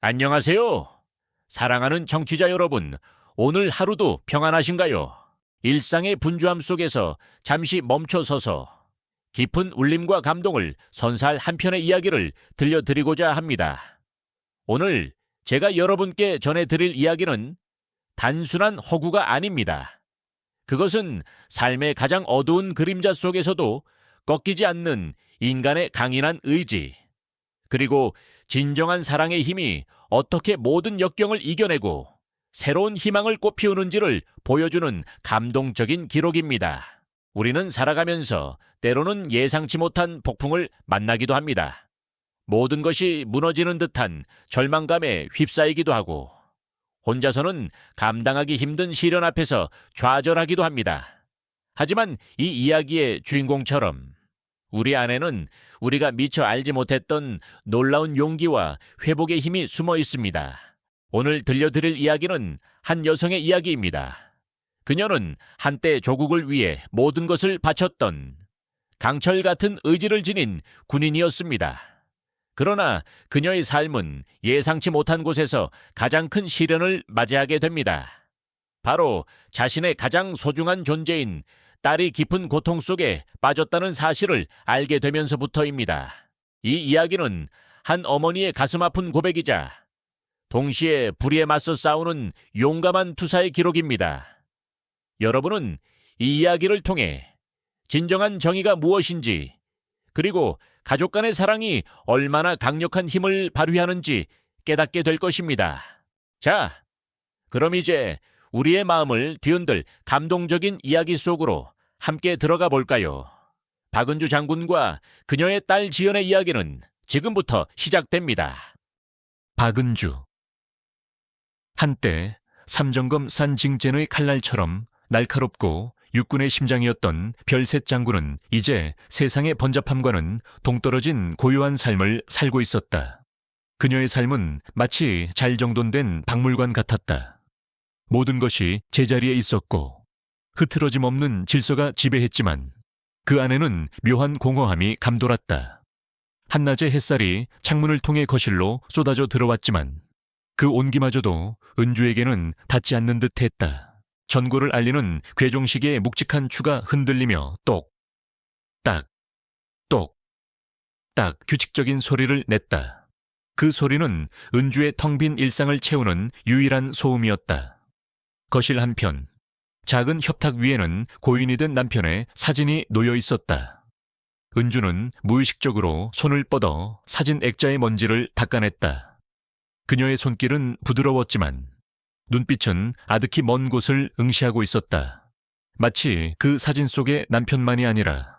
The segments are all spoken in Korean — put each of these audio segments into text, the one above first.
안녕하세요. 사랑하는 청취자 여러분, 오늘 하루도 평안하신가요? 일상의 분주함 속에서 잠시 멈춰서서 깊은 울림과 감동을 선사할 한 편의 이야기를 들려드리고자 합니다. 오늘 제가 여러분께 전해드릴 이야기는 단순한 허구가 아닙니다. 그것은 삶의 가장 어두운 그림자 속에서도 꺾이지 않는 인간의 강인한 의지, 그리고 진정한 사랑의 힘이 어떻게 모든 역경을 이겨내고 새로운 희망을 꽃피우는지를 보여주는 감동적인 기록입니다. 우리는 살아가면서 때로는 예상치 못한 폭풍을 만나기도 합니다. 모든 것이 무너지는 듯한 절망감에 휩싸이기도 하고, 혼자서는 감당하기 힘든 시련 앞에서 좌절하기도 합니다. 하지만 이 이야기의 주인공처럼 우리 안에는 우리가 미처 알지 못했던 놀라운 용기와 회복의 힘이 숨어 있습니다. 오늘 들려드릴 이야기는 한 여성의 이야기입니다. 그녀는 한때 조국을 위해 모든 것을 바쳤던 강철 같은 의지를 지닌 군인이었습니다. 그러나 그녀의 삶은 예상치 못한 곳에서 가장 큰 시련을 맞이하게 됩니다. 바로 자신의 가장 소중한 존재인 딸이 깊은 고통 속에 빠졌다는 사실을 알게 되면서부터입니다. 이 이야기는 한 어머니의 가슴 아픈 고백이자 동시에 불의에 맞서 싸우는 용감한 투사의 기록입니다. 여러분은 이 이야기를 통해 진정한 정의가 무엇인지, 그리고 가족 간의 사랑이 얼마나 강력한 힘을 발휘하는지 깨닫게 될 것입니다. 자, 그럼 이제 우리의 마음을 뒤흔들 감동적인 이야기 속으로 함께 들어가 볼까요? 박은주 장군과 그녀의 딸 지연의 이야기는 지금부터 시작됩니다. 박은주. 한때 삼정검 산징젠의 칼날처럼 날카롭고 육군의 심장이었던 별셋 장군은 이제 세상의 번잡함과는 동떨어진 고요한 삶을 살고 있었다. 그녀의 삶은 마치 잘 정돈된 박물관 같았다. 모든 것이 제자리에 있었고 흐트러짐 없는 질서가 지배했지만 그 안에는 묘한 공허함이 감돌았다. 한낮의 햇살이 창문을 통해 거실로 쏟아져 들어왔지만 그 온기마저도 은주에게는 닿지 않는 듯 했다. 전고를 알리는 괴종시계의 묵직한 추가 흔들리며 똑, 딱, 똑, 딱 규칙적인 소리를 냈다. 그 소리는 은주의 텅 빈 일상을 채우는 유일한 소음이었다. 거실 한편, 작은 협탁 위에는 고인이 된 남편의 사진이 놓여 있었다. 은주는 무의식적으로 손을 뻗어 사진 액자의 먼지를 닦아냈다. 그녀의 손길은 부드러웠지만 눈빛은 아득히 먼 곳을 응시하고 있었다. 마치 그 사진 속의 남편만이 아니라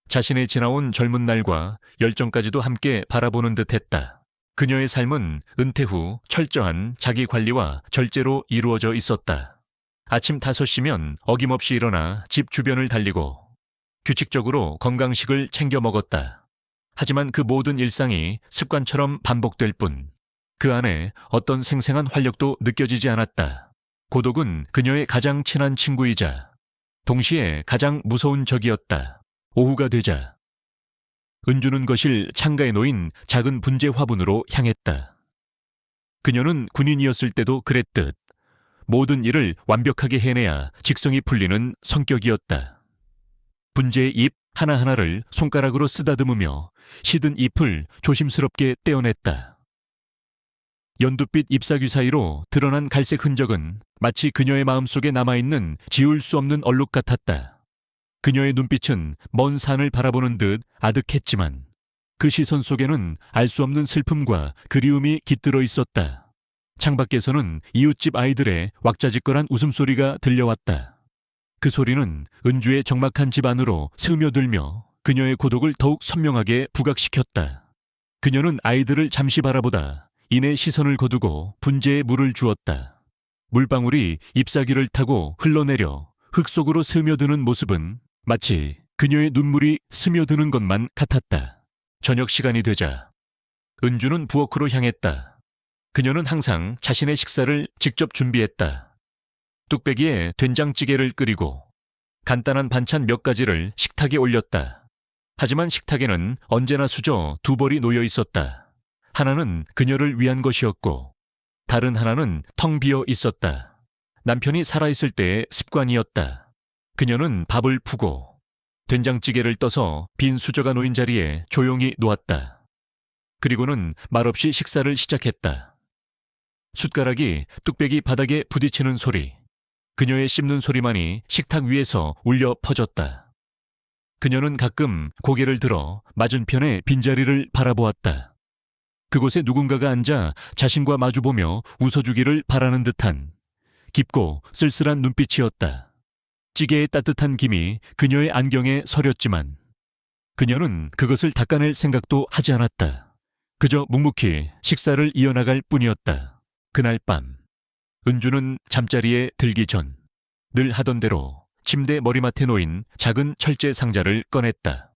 자신의 지나온 젊은 날과 열정까지도 함께 바라보는 듯했다. 그녀의 삶은 은퇴 후 철저한 자기 관리와 절제로 이루어져 있었다. 아침 5시면 어김없이 일어나 집 주변을 달리고 규칙적으로 건강식을 챙겨 먹었다. 하지만 그 모든 일상이 습관처럼 반복될 뿐 그 안에 어떤 생생한 활력도 느껴지지 않았다. 고독은 그녀의 가장 친한 친구이자 동시에 가장 무서운 적이었다. 오후가 되자 은주는 거실 창가에 놓인 작은 분재 화분으로 향했다. 그녀는 군인이었을 때도 그랬듯 모든 일을 완벽하게 해내야 직성이 풀리는 성격이었다. 분재의 잎 하나하나를 손가락으로 쓰다듬으며 시든 잎을 조심스럽게 떼어냈다. 연두빛 잎사귀 사이로 드러난 갈색 흔적은 마치 그녀의 마음속에 남아있는 지울 수 없는 얼룩 같았다. 그녀의 눈빛은 먼 산을 바라보는 듯 아득했지만 그 시선 속에는 알 수 없는 슬픔과 그리움이 깃들어 있었다. 창밖에서는 이웃집 아이들의 왁자지껄한 웃음소리가 들려왔다. 그 소리는 은주의 적막한 집 안으로 스며들며 그녀의 고독을 더욱 선명하게 부각시켰다. 그녀는 아이들을 잠시 바라보다 이내 시선을 거두고 분재에 물을 주었다. 물방울이 잎사귀를 타고 흘러내려 흙 속으로 스며드는 모습은 마치 그녀의 눈물이 스며드는 것만 같았다. 저녁 시간이 되자 은주는 부엌으로 향했다. 그녀는 항상 자신의 식사를 직접 준비했다. 뚝배기에 된장찌개를 끓이고 간단한 반찬 몇 가지를 식탁에 올렸다. 하지만 식탁에는 언제나 수저 2벌이 놓여 있었다. 하나는 그녀를 위한 것이었고 다른 하나는 텅 비어 있었다. 남편이 살아있을 때의 습관이었다. 그녀는 밥을 푸고 된장찌개를 떠서 빈 수저가 놓인 자리에 조용히 놓았다. 그리고는 말없이 식사를 시작했다. 숟가락이 뚝배기 바닥에 부딪히는 소리, 그녀의 씹는 소리만이 식탁 위에서 울려 퍼졌다. 그녀는 가끔 고개를 들어 맞은편의 빈자리를 바라보았다. 그곳에 누군가가 앉아 자신과 마주보며 웃어주기를 바라는 듯한 깊고 쓸쓸한 눈빛이었다. 찌개의 따뜻한 김이 그녀의 안경에 서렸지만 그녀는 그것을 닦아낼 생각도 하지 않았다. 그저 묵묵히 식사를 이어나갈 뿐이었다. 그날 밤 은주는 잠자리에 들기 전 늘 하던 대로 침대 머리맡에 놓인 작은 철제 상자를 꺼냈다.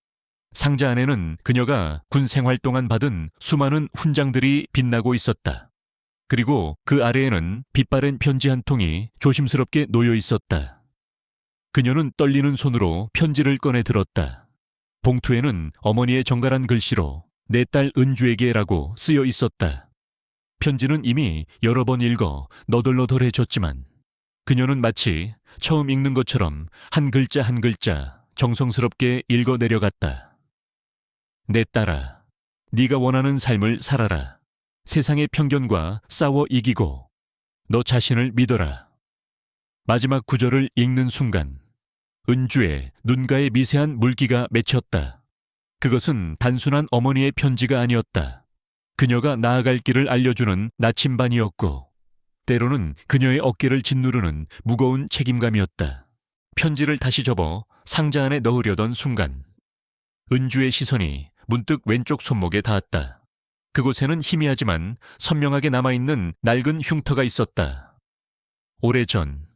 상자 안에는 그녀가 군 생활 동안 받은 수많은 훈장들이 빛나고 있었다. 그리고 그 아래에는 빛바랜 편지 한 통이 조심스럽게 놓여 있었다. 그녀는 떨리는 손으로 편지를 꺼내 들었다. 봉투에는 어머니의 정갈한 글씨로 내 딸 은주에게라고 쓰여 있었다. 편지는 이미 여러 번 읽어 너덜너덜해졌지만 그녀는 마치 처음 읽는 것처럼 한 글자 한 글자 정성스럽게 읽어 내려갔다. 내 딸아, 네가 원하는 삶을 살아라. 세상의 편견과 싸워 이기고 너 자신을 믿어라. 마지막 구절을 읽는 순간 은주의 눈가에 미세한 물기가 맺혔다. 그것은 단순한 어머니의 편지가 아니었다. 그녀가 나아갈 길을 알려주는 나침반이었고 때로는 그녀의 어깨를 짓누르는 무거운 책임감이었다. 편지를 다시 접어 상자 안에 넣으려던 순간 은주의 시선이 문득 왼쪽 손목에 닿았다. 그곳에는 희미하지만 선명하게 남아있는 낡은 흉터가 있었다. 오래전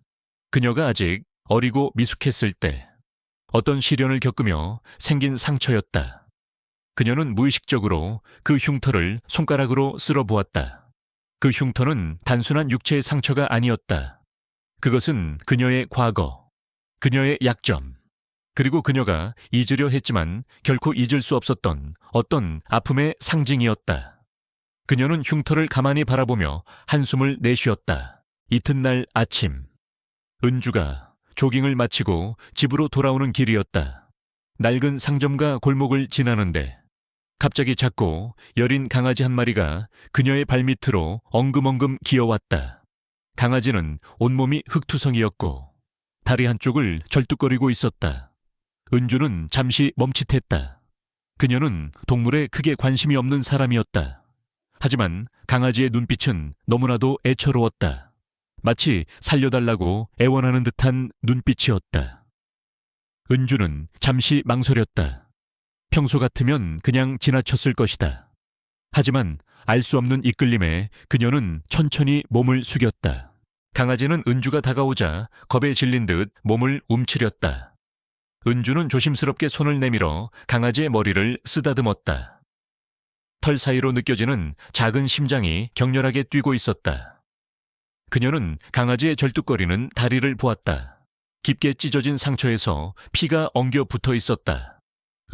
그녀가 아직 어리고 미숙했을 때 어떤 시련을 겪으며 생긴 상처였다. 그녀는 무의식적으로 그 흉터를 손가락으로 쓸어보았다. 그 흉터는 단순한 육체의 상처가 아니었다. 그것은 그녀의 과거, 그녀의 약점, 그리고 그녀가 잊으려 했지만 결코 잊을 수 없었던 어떤 아픔의 상징이었다. 그녀는 흉터를 가만히 바라보며 한숨을 내쉬었다. 이튿날 아침, 은주가 조깅을 마치고 집으로 돌아오는 길이었다. 낡은 상점과 골목을 지나는데 갑자기 작고 여린 강아지 한 마리가 그녀의 발밑으로 엉금엉금 기어왔다. 강아지는 온몸이 흙투성이었고 다리 한쪽을 절뚝거리고 있었다. 은주는 잠시 멈칫했다. 그녀는 동물에 크게 관심이 없는 사람이었다. 하지만 강아지의 눈빛은 너무나도 애처로웠다. 마치 살려달라고 애원하는 듯한 눈빛이었다. 은주는 잠시 망설였다. 평소 같으면 그냥 지나쳤을 것이다. 하지만 알 수 없는 이끌림에 그녀는 천천히 몸을 숙였다. 강아지는 은주가 다가오자 겁에 질린 듯 몸을 움츠렸다. 은주는 조심스럽게 손을 내밀어 강아지의 머리를 쓰다듬었다. 털 사이로 느껴지는 작은 심장이 격렬하게 뛰고 있었다. 그녀는 강아지의 절뚝거리는 다리를 보았다. 깊게 찢어진 상처에서 피가 엉겨 붙어 있었다.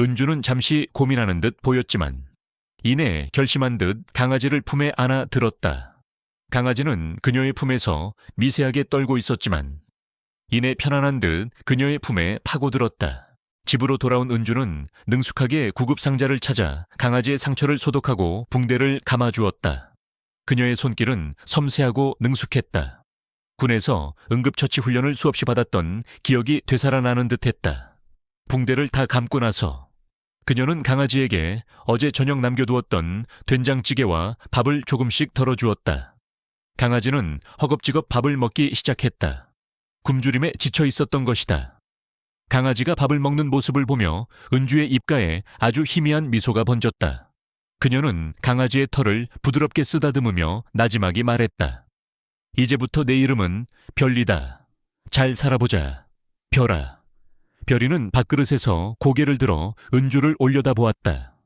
은주는 잠시 고민하는 듯 보였지만 이내 결심한 듯 강아지를 품에 안아 들었다. 강아지는 그녀의 품에서 미세하게 떨고 있었지만 이내 편안한 듯 그녀의 품에 파고들었다. 집으로 돌아온 은주는 능숙하게 구급상자를 찾아 강아지의 상처를 소독하고 붕대를 감아주었다. 그녀의 손길은 섬세하고 능숙했다. 군에서 응급처치 훈련을 수없이 받았던 기억이 되살아나는 듯했다. 붕대를 다 감고 나서 그녀는 강아지에게 어제 저녁 남겨두었던 된장찌개와 밥을 조금씩 덜어주었다. 강아지는 허겁지겁 밥을 먹기 시작했다. 굶주림에 지쳐 있었던 것이다. 강아지가 밥을 먹는 모습을 보며 은주의 입가에 아주 희미한 미소가 번졌다. 그녀는 강아지의 털을 부드럽게 쓰다듬으며 나지막이 말했다. 이제부터 내 이름은 별이다. 잘 살아보자. 별아. 별이는 밥그릇에서 고개를 들어 은주를 올려다보았다.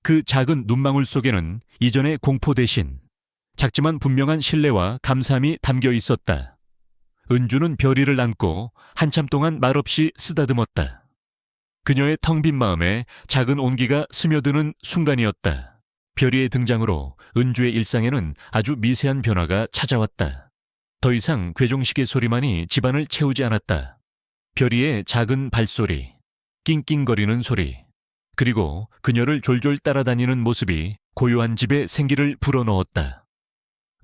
그 작은 눈망울 속에는 이전의 공포 대신 작지만 분명한 신뢰와 감사함이 담겨 있었다. 은주는 별이를 안고 한참 동안 말없이 쓰다듬었다. 그녀의 텅 빈 마음에 작은 온기가 스며드는 순간이었다. 별이의 등장으로 은주의 일상에는 아주 미세한 변화가 찾아왔다. 더 이상 괴종식의 소리만이 집안을 채우지 않았다. 별이의 작은 발소리, 낑낑거리는 소리, 그리고 그녀를 졸졸 따라다니는 모습이 고요한 집에 생기를 불어넣었다.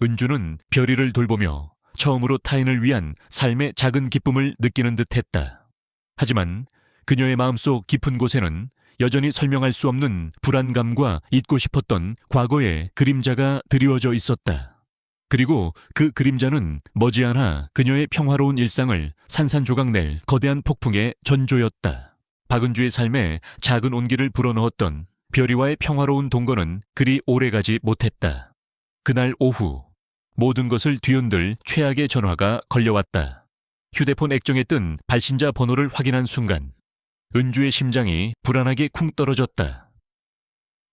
은주는 별이를 돌보며 처음으로 타인을 위한 삶의 작은 기쁨을 느끼는 듯했다. 하지만 그녀의 마음속 깊은 곳에는 여전히 설명할 수 없는 불안감과 잊고 싶었던 과거의 그림자가 드리워져 있었다. 그리고 그 그림자는 머지않아 그녀의 평화로운 일상을 산산조각 낼 거대한 폭풍의 전조였다. 박은주의 삶에 작은 온기를 불어넣었던 별이와의 평화로운 동거는 그리 오래가지 못했다. 그날 오후 모든 것을 뒤흔들 최악의 전화가 걸려왔다. 휴대폰 액정에 뜬 발신자 번호를 확인한 순간 은주의 심장이 불안하게 쿵 떨어졌다.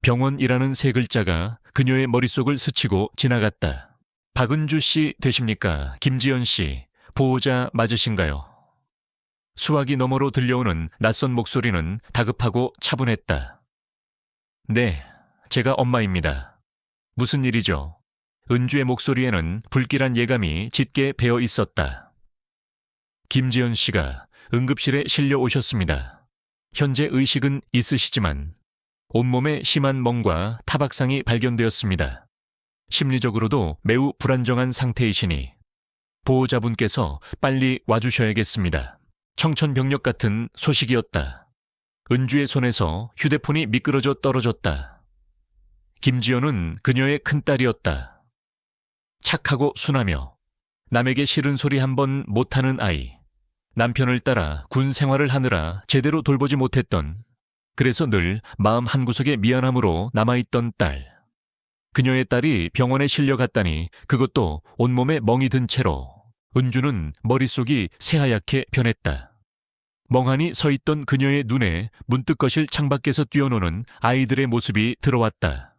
병원이라는 세 글자가 그녀의 머릿속을 스치고 지나갔다. 박은주 씨 되십니까? 김지연 씨, 보호자 맞으신가요? 수화기 너머로 들려오는 낯선 목소리는 다급하고 차분했다. 네, 제가 엄마입니다. 무슨 일이죠? 은주의 목소리에는 불길한 예감이 짙게 배어 있었다. 김지연 씨가 응급실에 실려 오셨습니다. 현재 의식은 있으시지만 온몸에 심한 멍과 타박상이 발견되었습니다. 심리적으로도 매우 불안정한 상태이시니 보호자분께서 빨리 와주셔야겠습니다. 청천벽력 같은 소식이었다. 은주의 손에서 휴대폰이 미끄러져 떨어졌다. 김지연은 그녀의 큰딸이었다. 착하고 순하며 남에게 싫은 소리 한 번 못하는 아이. 남편을 따라 군 생활을 하느라 제대로 돌보지 못했던, 그래서 늘 마음 한구석에 미안함으로 남아있던 딸. 그녀의 딸이 병원에 실려갔다니 그것도 온몸에 멍이 든 채로 은주는 머릿속이 새하얗게 변했다. 멍하니 서있던 그녀의 눈에 문득 거실 창밖에서 뛰어노는 아이들의 모습이 들어왔다.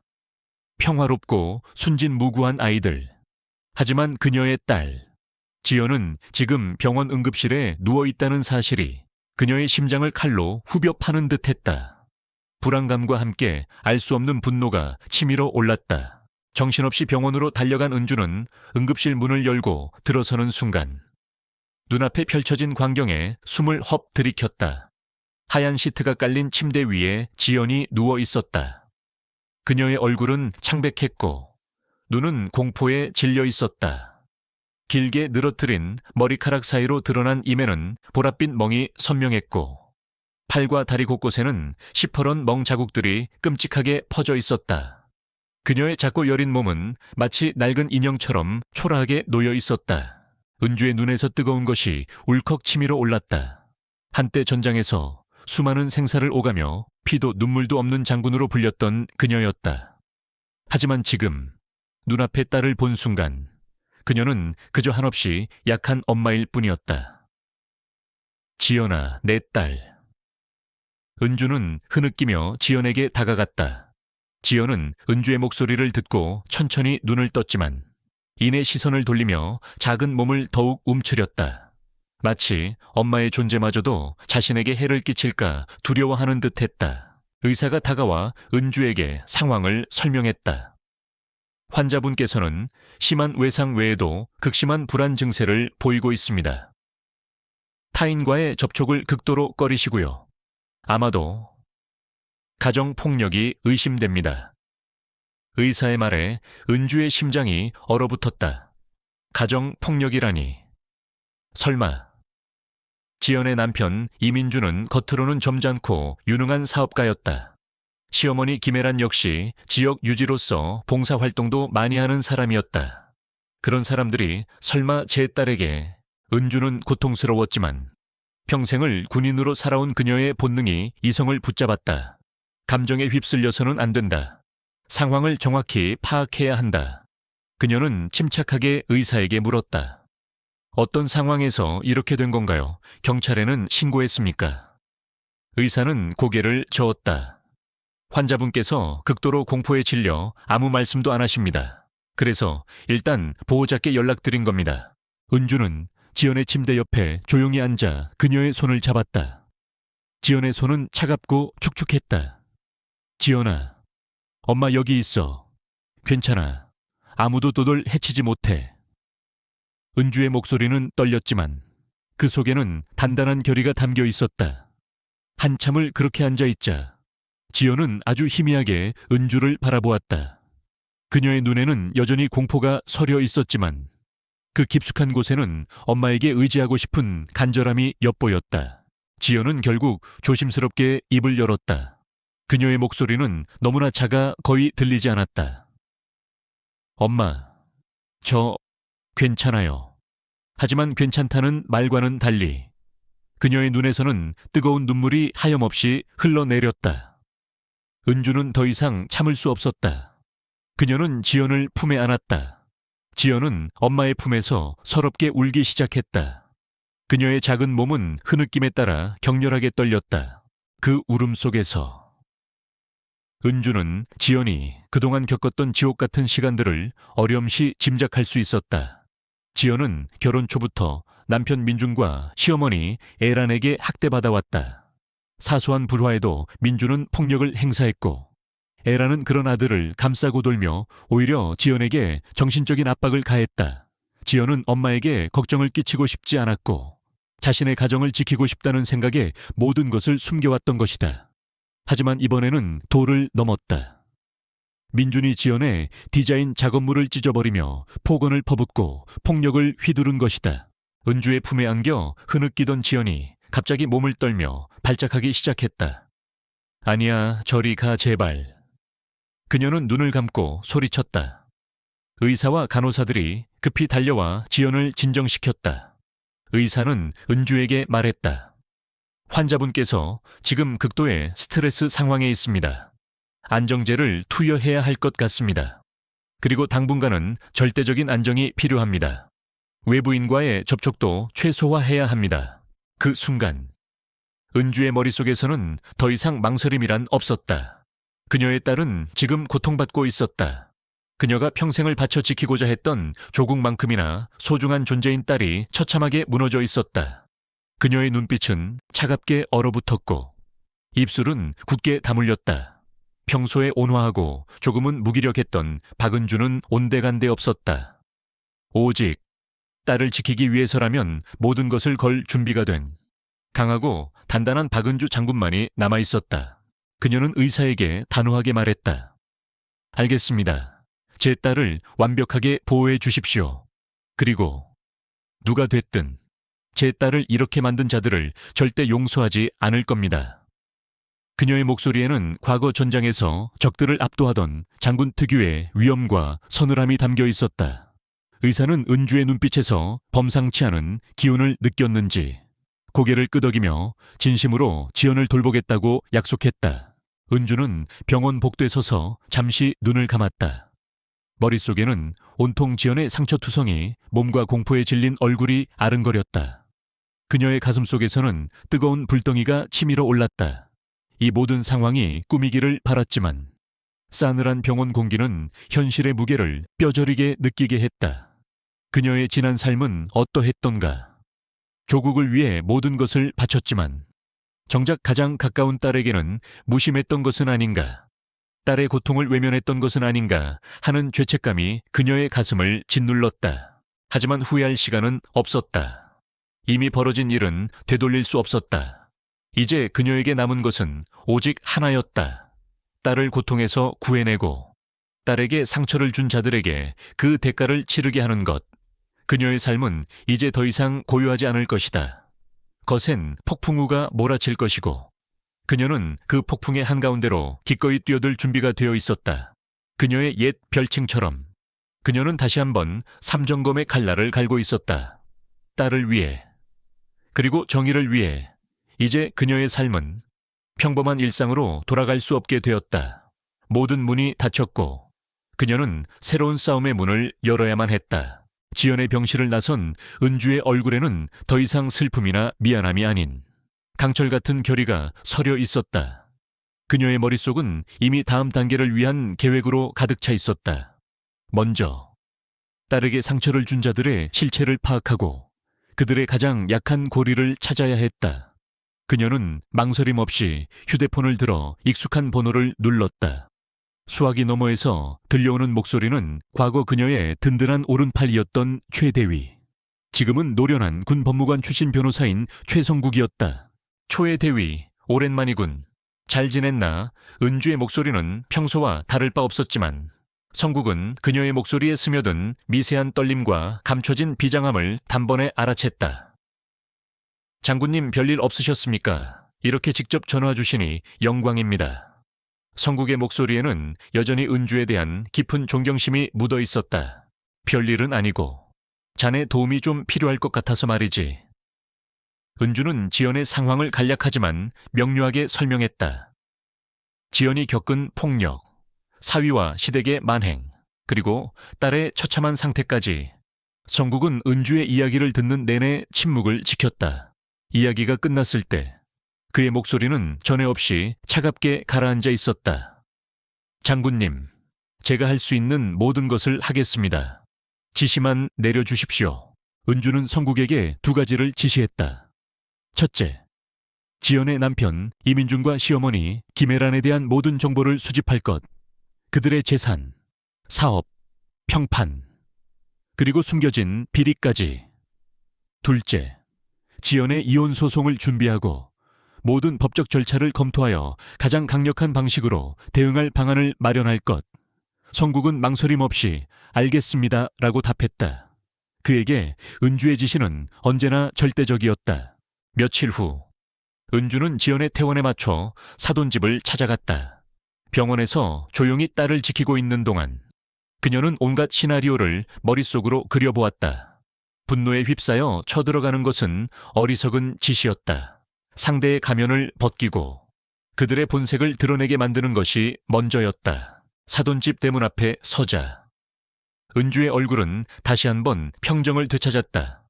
평화롭고 순진무구한 아이들. 하지만 그녀의 딸 지연은 지금 병원 응급실에 누워있다는 사실이 그녀의 심장을 칼로 후벼 파는 듯했다. 불안감과 함께 알 수 없는 분노가 치밀어 올랐다. 정신없이 병원으로 달려간 은주는 응급실 문을 열고 들어서는 순간 눈앞에 펼쳐진 광경에 숨을 헙 들이켰다. 하얀 시트가 깔린 침대 위에 지연이 누워 있었다. 그녀의 얼굴은 창백했고 눈은 공포에 질려 있었다. 길게 늘어뜨린 머리카락 사이로 드러난 임에는 보랏빛 멍이 선명했고 팔과 다리 곳곳에는 시퍼런 멍 자국들이 끔찍하게 퍼져 있었다. 그녀의 작고 여린 몸은 마치 낡은 인형처럼 초라하게 놓여 있었다. 은주의 눈에서 뜨거운 것이 울컥 치밀어 올랐다. 한때 전장에서 수많은 생사를 오가며 피도 눈물도 없는 장군으로 불렸던 그녀였다. 하지만 지금 눈앞에 딸을 본 순간 그녀는 그저 한없이 약한 엄마일 뿐이었다. 지연아, 내 딸. 은주는 흐느끼며 지연에게 다가갔다. 지연은 은주의 목소리를 듣고 천천히 눈을 떴지만 이내 시선을 돌리며 작은 몸을 더욱 움츠렸다. 마치 엄마의 존재마저도 자신에게 해를 끼칠까 두려워하는 듯했다. 의사가 다가와 은주에게 상황을 설명했다. 환자분께서는 심한 외상 외에도 극심한 불안 증세를 보이고 있습니다. 타인과의 접촉을 극도로 꺼리시고요. 아마도 가정폭력이 의심됩니다. 의사의 말에 은주의 심장이 얼어붙었다. 가정폭력이라니. 설마. 지연의 남편 이민주는 겉으로는 점잖고 유능한 사업가였다. 시어머니 김혜란 역시 지역 유지로서 봉사활동도 많이 하는 사람이었다. 그런 사람들이 설마 제 딸에게. 은주는 고통스러웠지만 평생을 군인으로 살아온 그녀의 본능이 이성을 붙잡았다. 감정에 휩쓸려서는 안 된다. 상황을 정확히 파악해야 한다. 그녀는 침착하게 의사에게 물었다. 어떤 상황에서 이렇게 된 건가요? 경찰에는 신고했습니까? 의사는 고개를 저었다. 환자분께서 극도로 공포에 질려 아무 말씀도 안 하십니다. 그래서 일단 보호자께 연락드린 겁니다. 은주는 지연의 침대 옆에 조용히 앉아 그녀의 손을 잡았다. 지연의 손은 차갑고 축축했다. 지연아, 엄마 여기 있어. 괜찮아. 아무도 너를 해치지 못해. 은주의 목소리는 떨렸지만 그 속에는 단단한 결의가 담겨 있었다. 한참을 그렇게 앉아있자 지연은 아주 희미하게 은주를 바라보았다. 그녀의 눈에는 여전히 공포가 서려 있었지만 그 깊숙한 곳에는 엄마에게 의지하고 싶은 간절함이 엿보였다. 지연은 결국 조심스럽게 입을 열었다. 그녀의 목소리는 너무나 작아 거의 들리지 않았다. 엄마, 저 괜찮아요. 하지만 괜찮다는 말과는 달리 그녀의 눈에서는 뜨거운 눈물이 하염없이 흘러내렸다. 은주는 더 이상 참을 수 없었다. 그녀는 지연을 품에 안았다. 지연은 엄마의 품에서 서럽게 울기 시작했다. 그녀의 작은 몸은 흐느낌에 따라 격렬하게 떨렸다. 그 울음 속에서 은주는 지연이 그동안 겪었던 지옥 같은 시간들을 어렴시 짐작할 수 있었다. 지연은 결혼 초부터 남편 민준과 시어머니 애란에게 학대받아왔다. 사소한 불화에도 민준은 폭력을 행사했고 애란은 그런 아들을 감싸고 돌며 오히려 지연에게 정신적인 압박을 가했다. 지연은 엄마에게 걱정을 끼치고 싶지 않았고 자신의 가정을 지키고 싶다는 생각에 모든 것을 숨겨왔던 것이다. 하지만 이번에는 도를 넘었다. 민준이 지연의 디자인 작업물을 찢어버리며 폭언을 퍼붓고 폭력을 휘두른 것이다. 은주의 품에 안겨 흐느끼던 지연이 갑자기 몸을 떨며 발작하기 시작했다. 아니야, 저리 가 제발. 그녀는 눈을 감고 소리쳤다. 의사와 간호사들이 급히 달려와 지연을 진정시켰다. 의사는 은주에게 말했다. 환자분께서 지금 극도의 스트레스 상황에 있습니다. 안정제를 투여해야 할 것 같습니다. 그리고 당분간은 절대적인 안정이 필요합니다. 외부인과의 접촉도 최소화해야 합니다. 그 순간 은주의 머릿속에서는 더 이상 망설임이란 없었다. 그녀의 딸은 지금 고통받고 있었다. 그녀가 평생을 바쳐 지키고자 했던 조국만큼이나 소중한 존재인 딸이 처참하게 무너져 있었다. 그녀의 눈빛은 차갑게 얼어붙었고 입술은 굳게 다물렸다. 평소에 온화하고 조금은 무기력했던 박은주는 온데간데 없었다. 오직 딸을 지키기 위해서라면 모든 것을 걸 준비가 된 강하고 단단한 박은주 장군만이 남아있었다. 그녀는 의사에게 단호하게 말했다. 알겠습니다. 제 딸을 완벽하게 보호해 주십시오. 그리고 누가 됐든 제 딸을 이렇게 만든 자들을 절대 용서하지 않을 겁니다. 그녀의 목소리에는 과거 전장에서 적들을 압도하던 장군 특유의 위엄과 서늘함이 담겨 있었다. 의사는 은주의 눈빛에서 범상치 않은 기운을 느꼈는지 고개를 끄덕이며 진심으로 지연을 돌보겠다고 약속했다. 은주는 병원 복도에 서서 잠시 눈을 감았다. 머릿속에는 온통 지연의 상처투성이 몸과 공포에 질린 얼굴이 아른거렸다. 그녀의 가슴 속에서는 뜨거운 불덩이가 치밀어 올랐다. 이 모든 상황이 꿈이기를 바랐지만 싸늘한 병원 공기는 현실의 무게를 뼈저리게 느끼게 했다. 그녀의 지난 삶은 어떠했던가. 조국을 위해 모든 것을 바쳤지만 정작 가장 가까운 딸에게는 무심했던 것은 아닌가. 딸의 고통을 외면했던 것은 아닌가 하는 죄책감이 그녀의 가슴을 짓눌렀다. 하지만 후회할 시간은 없었다. 이미 벌어진 일은 되돌릴 수 없었다. 이제 그녀에게 남은 것은 오직 하나였다. 딸을 고통에서 구해내고 딸에게 상처를 준 자들에게 그 대가를 치르게 하는 것. 그녀의 삶은 이제 더 이상 고요하지 않을 것이다. 거센 폭풍우가 몰아칠 것이고 그녀는 그 폭풍의 한가운데로 기꺼이 뛰어들 준비가 되어 있었다. 그녀의 옛 별칭처럼 그녀는 다시 한번 삼정검의 칼날을 갈고 있었다. 딸을 위해 그리고 정의를 위해 이제 그녀의 삶은 평범한 일상으로 돌아갈 수 없게 되었다. 모든 문이 닫혔고 그녀는 새로운 싸움의 문을 열어야만 했다. 지연의 병실을 나선 은주의 얼굴에는 더 이상 슬픔이나 미안함이 아닌 강철 같은 결의가 서려 있었다. 그녀의 머릿속은 이미 다음 단계를 위한 계획으로 가득 차 있었다. 먼저 딸에게 상처를 준 자들의 실체를 파악하고 그들의 가장 약한 고리를 찾아야 했다. 그녀는 망설임 없이 휴대폰을 들어 익숙한 번호를 눌렀다. 수화기 너머에서 들려오는 목소리는 과거 그녀의 든든한 오른팔이었던 최대위. 지금은 노련한 군 법무관 출신 변호사인 최성국이었다. 초의 대위, 오랜만이군. 잘 지냈나? 은주의 목소리는 평소와 다를 바 없었지만 성국은 그녀의 목소리에 스며든 미세한 떨림과 감춰진 비장함을 단번에 알아챘다. 장군님 별일 없으셨습니까? 이렇게 직접 전화 주시니 영광입니다. 성국의 목소리에는 여전히 은주에 대한 깊은 존경심이 묻어 있었다. 별일은 아니고 자네 도움이 좀 필요할 것 같아서 말이지. 은주는 지연의 상황을 간략하지만 명료하게 설명했다. 지연이 겪은 폭력, 사위와 시댁의 만행, 그리고 딸의 처참한 상태까지. 성국은 은주의 이야기를 듣는 내내 침묵을 지켰다. 이야기가 끝났을 때 그의 목소리는 전에 없이 차갑게 가라앉아 있었다. 장군님, 제가 할 수 있는 모든 것을 하겠습니다. 지시만 내려주십시오. 은주는 성국에게 2가지를 지시했다. 첫째, 지연의 남편 이민준과 시어머니 김애란에 대한 모든 정보를 수집할 것. 그들의 재산, 사업, 평판, 그리고 숨겨진 비리까지. 둘째, 지연의 이혼 소송을 준비하고 모든 법적 절차를 검토하여 가장 강력한 방식으로 대응할 방안을 마련할 것. 성국은 망설임 없이 알겠습니다 라고 답했다. 그에게 은주의 지시는 언제나 절대적이었다. 며칠 후 은주는 지연의 퇴원에 맞춰 사돈집을 찾아갔다. 병원에서 조용히 딸을 지키고 있는 동안 그녀는 온갖 시나리오를 머릿속으로 그려보았다. 분노에 휩싸여 쳐들어가는 것은 어리석은 짓이었다. 상대의 가면을 벗기고 그들의 본색을 드러내게 만드는 것이 먼저였다. 사돈집 대문 앞에 서자 은주의 얼굴은 다시 한번 평정을 되찾았다.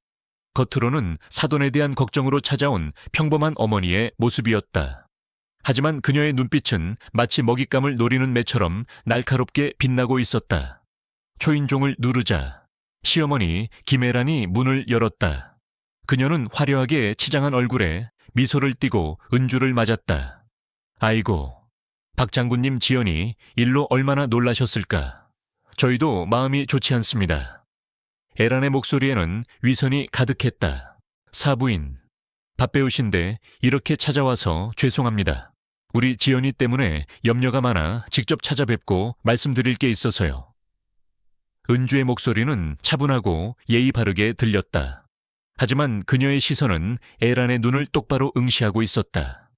겉으로는 사돈에 대한 걱정으로 찾아온 평범한 어머니의 모습이었다. 하지만 그녀의 눈빛은 마치 먹잇감을 노리는 매처럼 날카롭게 빛나고 있었다. 초인종을 누르자 시어머니 김애란이 문을 열었다. 그녀는 화려하게 치장한 얼굴에 미소를 띠고 은주를 맞았다. 아이고, 박 장군님 지연이 일로 얼마나 놀라셨을까. 저희도 마음이 좋지 않습니다. 애란의 목소리에는 위선이 가득했다. 사부인, 밥배우신데 이렇게 찾아와서 죄송합니다. 우리 지연이 때문에 염려가 많아 직접 찾아뵙고 말씀드릴 게 있어서요. 은주의 목소리는 차분하고 예의 바르게 들렸다. 하지만 그녀의 시선은 애란의 눈을 똑바로 응시하고 있었다.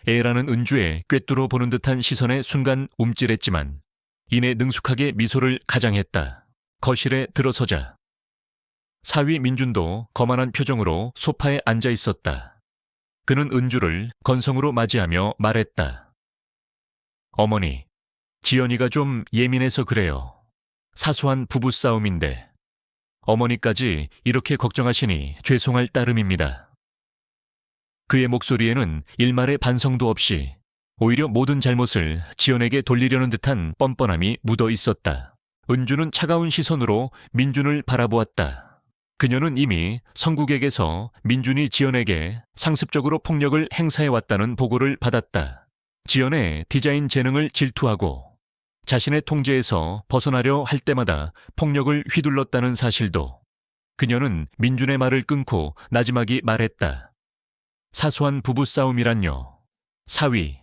애란은 은주의 꿰뚫어 보는 듯한 시선에 순간 움찔했지만 이내 능숙하게 미소를 가장했다. 거실에 들어서자 사위 민준도 거만한 표정으로 소파에 앉아 있었다. 그는 은주를 건성으로 맞이하며 말했다. 어머니, 지연이가 좀 예민해서 그래요. 사소한 부부싸움인데 어머니까지 이렇게 걱정하시니 죄송할 따름입니다. 그의 목소리에는 일말의 반성도 없이 오히려 모든 잘못을 지연에게 돌리려는 듯한 뻔뻔함이 묻어 있었다. 은주는 차가운 시선으로 민준을 바라보았다. 그녀는 이미 성국에게서 민준이 지연에게 상습적으로 폭력을 행사해왔다는 보고를 받았다. 지연의 디자인 재능을 질투하고 자신의 통제에서 벗어나려 할 때마다 폭력을 휘둘렀다는 사실도. 그녀는 민준의 말을 끊고 나지막이 말했다. 사소한 부부싸움이란요. 사위,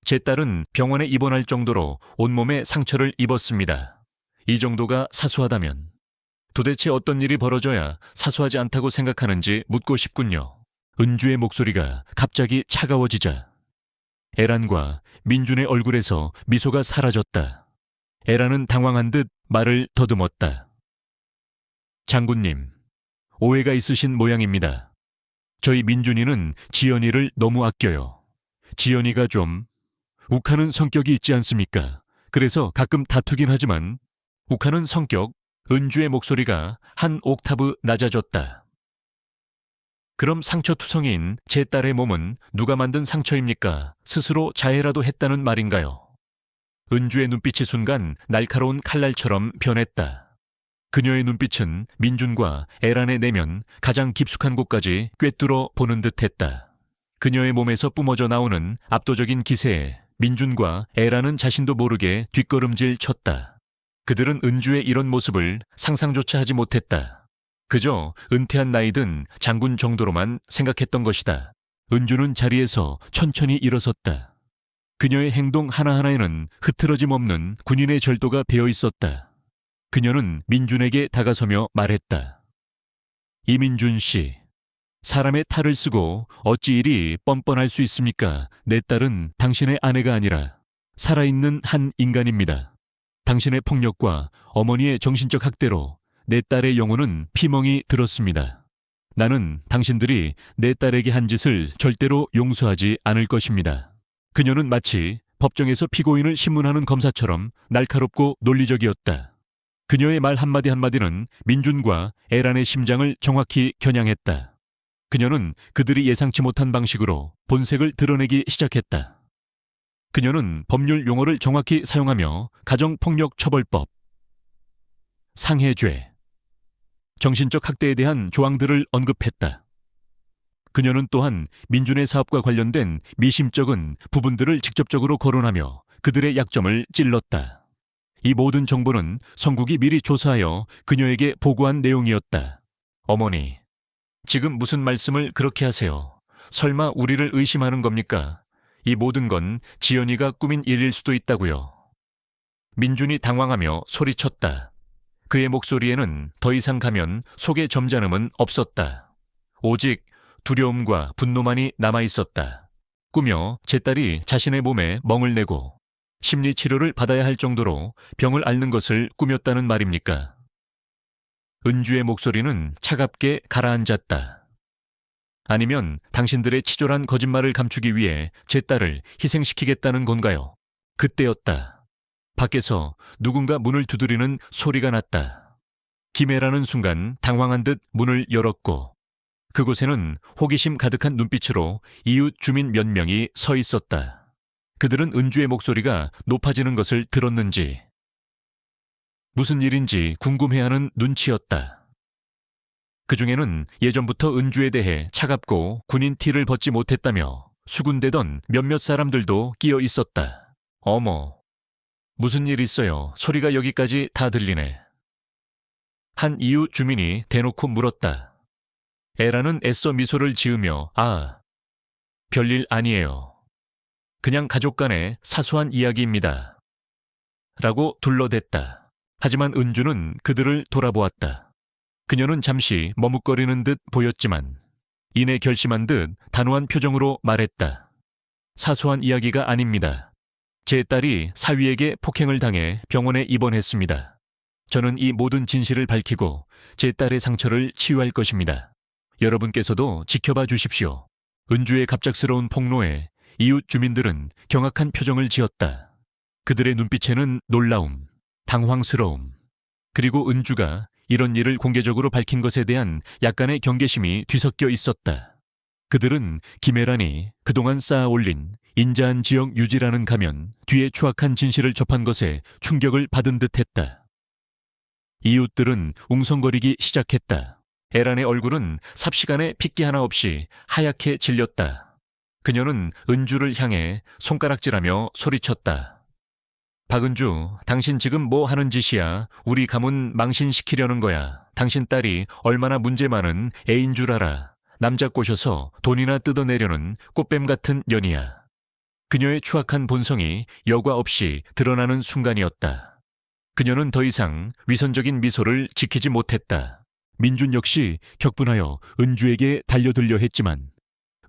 제 딸은 병원에 입원할 정도로 온몸에 상처를 입었습니다. 이 정도가 사소하다면 도대체 어떤 일이 벌어져야 사소하지 않다고 생각하는지 묻고 싶군요. 은주의 목소리가 갑자기 차가워지자 애란과 민준의 얼굴에서 미소가 사라졌다. 애란은 당황한 듯 말을 더듬었다. 장군님, 오해가 있으신 모양입니다. 저희 민준이는 지연이를 너무 아껴요. 지연이가 좀 욱하는 성격이 있지 않습니까? 그래서 가끔 다투긴 하지만 욱하는 성격. 은주의 목소리가 한 옥타브 낮아졌다. 그럼 상처투성이인 제 딸의 몸은 누가 만든 상처입니까? 스스로 자해라도 했다는 말인가요? 은주의 눈빛이 순간 날카로운 칼날처럼 변했다. 그녀의 눈빛은 민준과 애란의 내면 가장 깊숙한 곳까지 꿰뚫어 보는 듯했다. 그녀의 몸에서 뿜어져 나오는 압도적인 기세에 민준과 애라는 자신도 모르게 뒷걸음질 쳤다. 그들은 은주의 이런 모습을 상상조차 하지 못했다. 그저 은퇴한 나이든 장군 정도로만 생각했던 것이다. 은주는 자리에서 천천히 일어섰다. 그녀의 행동 하나하나에는 흐트러짐 없는 군인의 절도가 배어 있었다. 그녀는 민준에게 다가서며 말했다. 이민준 씨, 사람의 탈을 쓰고 어찌 이리 뻔뻔할 수 있습니까? 내 딸은 당신의 아내가 아니라 살아있는 한 인간입니다. 당신의 폭력과 어머니의 정신적 학대로 내 딸의 영혼은 피멍이 들었습니다. 나는 당신들이 내 딸에게 한 짓을 절대로 용서하지 않을 것입니다. 그녀는 마치 법정에서 피고인을 신문하는 검사처럼 날카롭고 논리적이었다. 그녀의 말 한마디 한마디는 민준과 애란의 심장을 정확히 겨냥했다. 그녀는 그들이 예상치 못한 방식으로 본색을 드러내기 시작했다. 그녀는 법률 용어를 정확히 사용하며 가정폭력처벌법, 상해죄, 정신적 학대에 대한 조항들을 언급했다. 그녀는 또한 민준의 사업과 관련된 미심쩍은 부분들을 직접적으로 거론하며 그들의 약점을 찔렀다. 이 모든 정보는 성국이 미리 조사하여 그녀에게 보고한 내용이었다. 어머니, 지금 무슨 말씀을 그렇게 하세요? 설마 우리를 의심하는 겁니까? 이 모든 건 지연이가 꾸민 일일 수도 있다고요. 민준이 당황하며 소리쳤다. 그의 목소리에는 더 이상 가면 속의 점잖음은 없었다. 오직 두려움과 분노만이 남아있었다. 꾸며 제 딸이 자신의 몸에 멍을 내고 심리치료를 받아야 할 정도로 병을 앓는 것을 꾸몄다는 말입니까? 은주의 목소리는 차갑게 가라앉았다. 아니면 당신들의 치졸한 거짓말을 감추기 위해 제 딸을 희생시키겠다는 건가요? 그때였다. 밖에서 누군가 문을 두드리는 소리가 났다. 김애라는 순간 당황한 듯 문을 열었고 그곳에는 호기심 가득한 눈빛으로 이웃 주민 몇 명이 서 있었다. 그들은 은주의 목소리가 높아지는 것을 들었는지 무슨 일인지 궁금해하는 눈치였다. 그 중에는 예전부터 은주에 대해 차갑고 군인 티를 벗지 못했다며 수군대던 몇몇 사람들도 끼어 있었다. 어머, 무슨 일 있어요? 소리가 여기까지 다 들리네. 한 이웃 주민이 대놓고 물었다. 애라는 애써 미소를 지으며 별일 아니에요. 그냥 가족 간의 사소한 이야기입니다. 라고 둘러댔다. 하지만 은주는 그들을 돌아보았다. 그녀는 잠시 머뭇거리는 듯 보였지만 이내 결심한 듯 단호한 표정으로 말했다. 사소한 이야기가 아닙니다. 제 딸이 사위에게 폭행을 당해 병원에 입원했습니다. 저는 이 모든 진실을 밝히고 제 딸의 상처를 치유할 것입니다. 여러분께서도 지켜봐 주십시오. 은주의 갑작스러운 폭로에 이웃 주민들은 경악한 표정을 지었다. 그들의 눈빛에는 놀라움, 당황스러움, 그리고 은주가 이런 일을 공개적으로 밝힌 것에 대한 약간의 경계심이 뒤섞여 있었다. 그들은 김애란이 그동안 쌓아올린 인자한 지역 유지라는 가면 뒤에 추악한 진실을 접한 것에 충격을 받은 듯했다. 이웃들은 웅성거리기 시작했다. 애란의 얼굴은 삽시간에 핏기 하나 없이 하얗게 질렸다. 그녀는 은주를 향해 손가락질하며 소리쳤다. 박은주, 당신 지금 뭐 하는 짓이야? 우리 가문 망신시키려는 거야. 당신 딸이 얼마나 문제 많은 애인 줄 알아. 남자 꼬셔서 돈이나 뜯어내려는 꽃뱀 같은 년이야. 그녀의 추악한 본성이 여과 없이 드러나는 순간이었다. 그녀는 더 이상 위선적인 미소를 지키지 못했다. 민준 역시 격분하여 은주에게 달려들려 했지만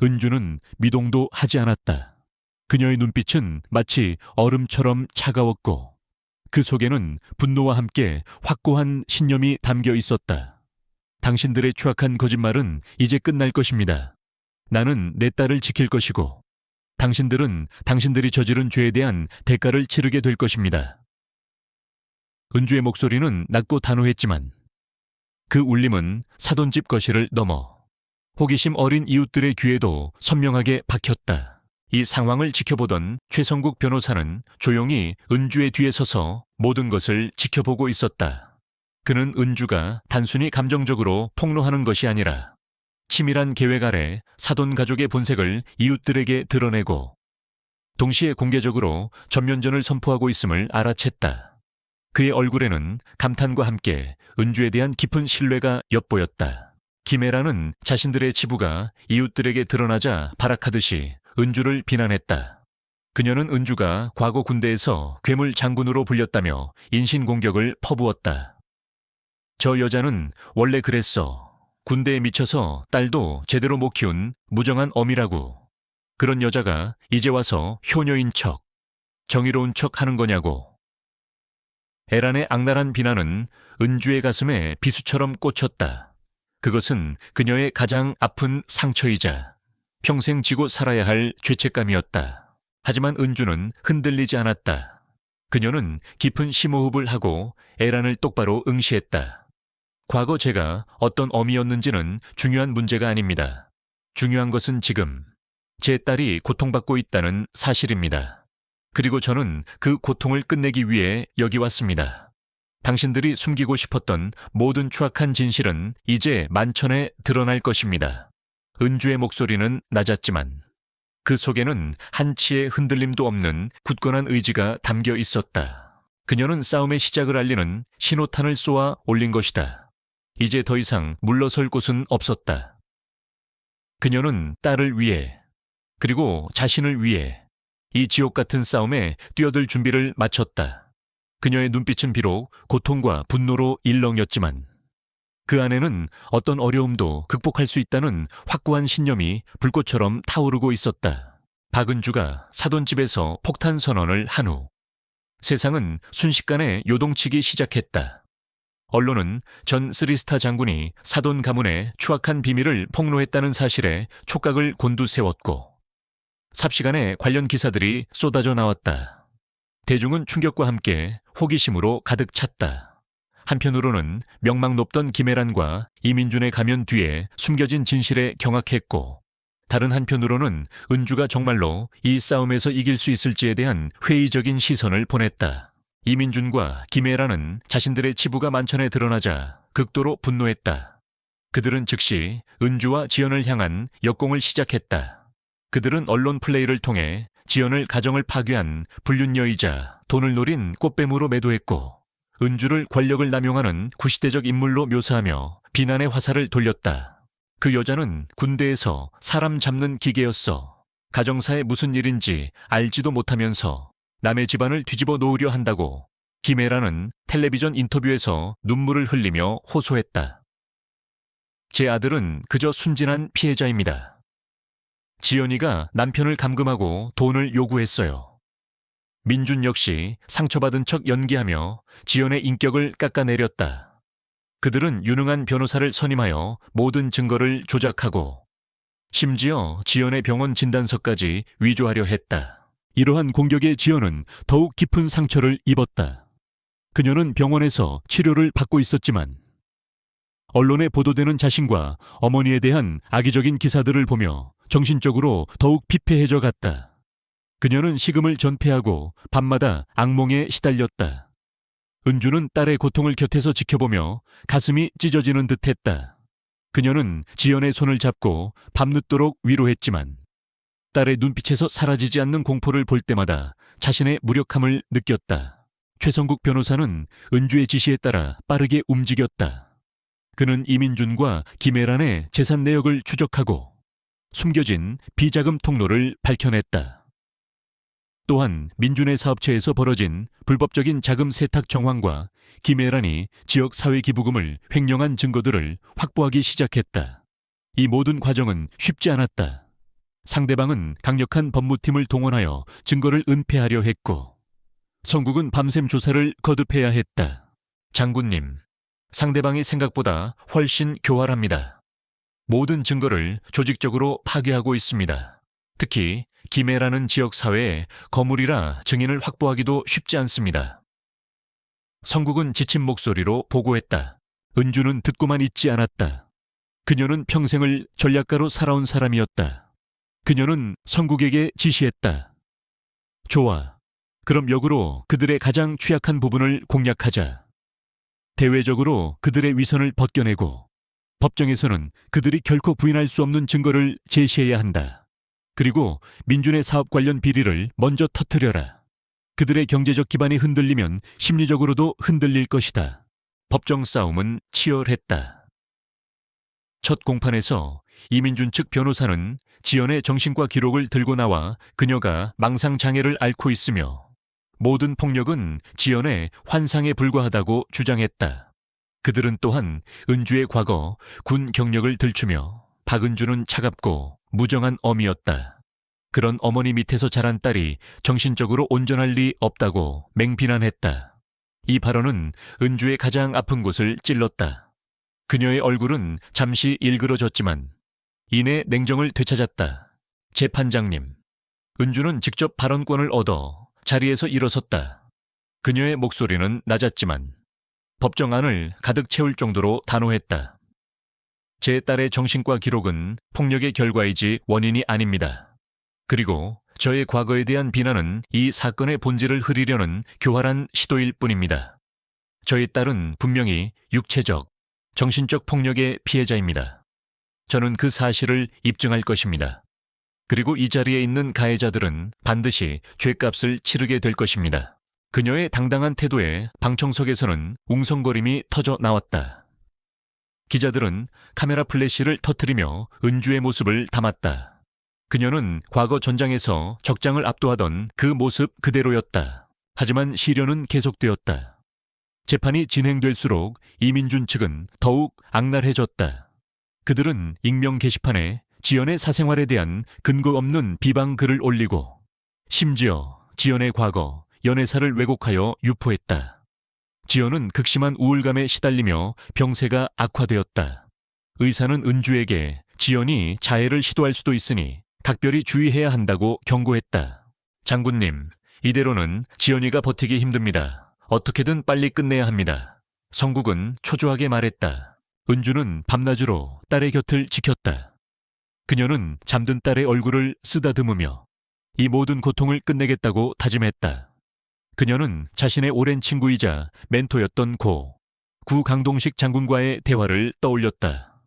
은주는 미동도 하지 않았다. 그녀의 눈빛은 마치 얼음처럼 차가웠고 그 속에는 분노와 함께 확고한 신념이 담겨 있었다. 당신들의 추악한 거짓말은 이제 끝날 것입니다. 나는 내 딸을 지킬 것이고 당신들은 당신들이 저지른 죄에 대한 대가를 치르게 될 것입니다. 은주의 목소리는 낮고 단호했지만 그 울림은 사돈집 거실을 넘어 호기심 어린 이웃들의 귀에도 선명하게 박혔다. 이 상황을 지켜보던 최성국 변호사는 조용히 은주의 뒤에 서서 모든 것을 지켜보고 있었다. 그는 은주가 단순히 감정적으로 폭로하는 것이 아니라 치밀한 계획 아래 사돈 가족의 본색을 이웃들에게 드러내고 동시에 공개적으로 전면전을 선포하고 있음을 알아챘다. 그의 얼굴에는 감탄과 함께 은주에 대한 깊은 신뢰가 엿보였다. 김애란은 자신들의 치부가 이웃들에게 드러나자 발악하듯이 은주를 비난했다. 그녀는 은주가 과거 군대에서 괴물 장군으로 불렸다며 인신공격을 퍼부었다. 저 여자는 원래 그랬어. 군대에 미쳐서 딸도 제대로 못 키운 무정한 어미라고. 그런 여자가 이제 와서 효녀인 척, 정의로운 척 하는 거냐고. 애란의 악랄한 비난은 은주의 가슴에 비수처럼 꽂혔다. 그것은 그녀의 가장 아픈 상처이자 평생 지고 살아야 할 죄책감이었다. 하지만 은주는 흔들리지 않았다. 그녀는 깊은 심호흡을 하고 애란을 똑바로 응시했다. 과거 제가 어떤 어미였는지는 중요한 문제가 아닙니다. 중요한 것은 지금 제 딸이 고통받고 있다는 사실입니다. 그리고 저는 그 고통을 끝내기 위해 여기 왔습니다. 당신들이 숨기고 싶었던 모든 추악한 진실은 이제 만천에 드러날 것입니다. 은주의 목소리는 낮았지만 그 속에는 한치의 흔들림도 없는 굳건한 의지가 담겨 있었다. 그녀는 싸움의 시작을 알리는 신호탄을 쏘아 올린 것이다. 이제 더 이상 물러설 곳은 없었다. 그녀는 딸을 위해 그리고 자신을 위해 이 지옥 같은 싸움에 뛰어들 준비를 마쳤다. 그녀의 눈빛은 비록 고통과 분노로 일렁였지만 그 안에는 어떤 어려움도 극복할 수 있다는 확고한 신념이 불꽃처럼 타오르고 있었다. 박은주가 사돈집에서 폭탄 선언을 한 후 세상은 순식간에 요동치기 시작했다. 언론은 전 쓰리스타 장군이 사돈 가문의 추악한 비밀을 폭로했다는 사실에 촉각을 곤두세웠고 삽시간에 관련 기사들이 쏟아져 나왔다. 대중은 충격과 함께 호기심으로 가득 찼다. 한편으로는 명망 높던 김애란과 이민준의 가면 뒤에 숨겨진 진실에 경악했고 다른 한편으로는 은주가 정말로 이 싸움에서 이길 수 있을지에 대한 회의적인 시선을 보냈다. 이민준과 김애란은 자신들의 치부가 만천에 드러나자 극도로 분노했다. 그들은 즉시 은주와 지연을 향한 역공을 시작했다. 그들은 언론 플레이를 통해 지연을 가정을 파괴한 불륜녀이자 돈을 노린 꽃뱀으로 매도했고 은주를 권력을 남용하는 구시대적 인물로 묘사하며 비난의 화살을 돌렸다. 그 여자는 군대에서 사람 잡는 기계였어. 가정사에 무슨 일인지 알지도 못하면서 남의 집안을 뒤집어 놓으려 한다고 김애란은 텔레비전 인터뷰에서 눈물을 흘리며 호소했다. 제 아들은 그저 순진한 피해자입니다. 지연이가 남편을 감금하고 돈을 요구했어요. 민준 역시 상처받은 척 연기하며 지연의 인격을 깎아내렸다. 그들은 유능한 변호사를 선임하여 모든 증거를 조작하고 심지어 지연의 병원 진단서까지 위조하려 했다. 이러한 공격에 지연은 더욱 깊은 상처를 입었다. 그녀는 병원에서 치료를 받고 있었지만 언론에 보도되는 자신과 어머니에 대한 악의적인 기사들을 보며 정신적으로 더욱 피폐해져 갔다. 그녀는 식음을 전폐하고 밤마다 악몽에 시달렸다. 은주는 딸의 고통을 곁에서 지켜보며 가슴이 찢어지는 듯했다. 그녀는 지연의 손을 잡고 밤늦도록 위로했지만 딸의 눈빛에서 사라지지 않는 공포를 볼 때마다 자신의 무력함을 느꼈다. 최성국 변호사는 은주의 지시에 따라 빠르게 움직였다. 그는 이민준과 김애란의 재산 내역을 추적하고 숨겨진 비자금 통로를 밝혀냈다. 또한 민준의 사업체에서 벌어진 불법적인 자금 세탁 정황과 김애란이 지역 사회기부금을 횡령한 증거들을 확보하기 시작했다. 이 모든 과정은 쉽지 않았다. 상대방은 강력한 법무팀을 동원하여 증거를 은폐하려 했고 성국은 밤샘 조사를 거듭해야 했다. 장군님, 상대방이 생각보다 훨씬 교활합니다. 모든 증거를 조직적으로 파괴하고 있습니다. 특히 김해라는 지역사회에 거물이라 증인을 확보하기도 쉽지 않습니다. 성국은 지친 목소리로 보고했다. 은주는 듣고만 있지 않았다. 그녀는 평생을 전략가로 살아온 사람이었다. 그녀는 성국에게 지시했다. 좋아. 그럼 역으로 그들의 가장 취약한 부분을 공략하자. 대외적으로 그들의 위선을 벗겨내고 법정에서는 그들이 결코 부인할 수 없는 증거를 제시해야 한다. 그리고 민준의 사업 관련 비리를 먼저 터뜨려라. 그들의 경제적 기반이 흔들리면 심리적으로도 흔들릴 것이다. 법정 싸움은 치열했다. 첫 공판에서 이민준 측 변호사는 지연의 정신과 기록을 들고 나와 그녀가 망상장애를 앓고 있으며 모든 폭력은 지연의 환상에 불과하다고 주장했다. 그들은 또한 은주의 과거 군 경력을 들추며 박은주는 차갑고 무정한 어미였다. 그런 어머니 밑에서 자란 딸이 정신적으로 온전할 리 없다고 맹비난했다. 이 발언은 은주의 가장 아픈 곳을 찔렀다. 그녀의 얼굴은 잠시 일그러졌지만 이내 냉정을 되찾았다. 재판장님, 은주는 직접 발언권을 얻어 자리에서 일어섰다. 그녀의 목소리는 낮았지만 법정 안을 가득 채울 정도로 단호했다. 제 딸의 정신과 기록은 폭력의 결과이지 원인이 아닙니다. 그리고 저의 과거에 대한 비난은 이 사건의 본질을 흐리려는 교활한 시도일 뿐입니다. 저희 딸은 분명히 육체적, 정신적 폭력의 피해자입니다. 저는 그 사실을 입증할 것입니다. 그리고 이 자리에 있는 가해자들은 반드시 죗값을 치르게 될 것입니다. 그녀의 당당한 태도에 방청석에서는 웅성거림이 터져 나왔다. 기자들은 카메라 플래시를 터뜨리며 은주의 모습을 담았다. 그녀는 과거 전장에서 적장을 압도하던 그 모습 그대로였다. 하지만 시련은 계속되었다. 재판이 진행될수록 이민준 측은 더욱 악랄해졌다. 그들은 익명 게시판에 지연의 사생활에 대한 근거 없는 비방 글을 올리고 심지어 지연의 과거, 연애사를 왜곡하여 유포했다. 지연은 극심한 우울감에 시달리며 병세가 악화되었다. 의사는 은주에게 지연이 자해를 시도할 수도 있으니 각별히 주의해야 한다고 경고했다. 장군님, 이대로는 지연이가 버티기 힘듭니다. 어떻게든 빨리 끝내야 합니다. 성국은 초조하게 말했다. 은주는 밤낮으로 딸의 곁을 지켰다. 그녀는 잠든 딸의 얼굴을 쓰다듬으며 이 모든 고통을 끝내겠다고 다짐했다. 그녀는 자신의 오랜 친구이자 멘토였던 구 강동식 장군과의 대화를 떠올렸다.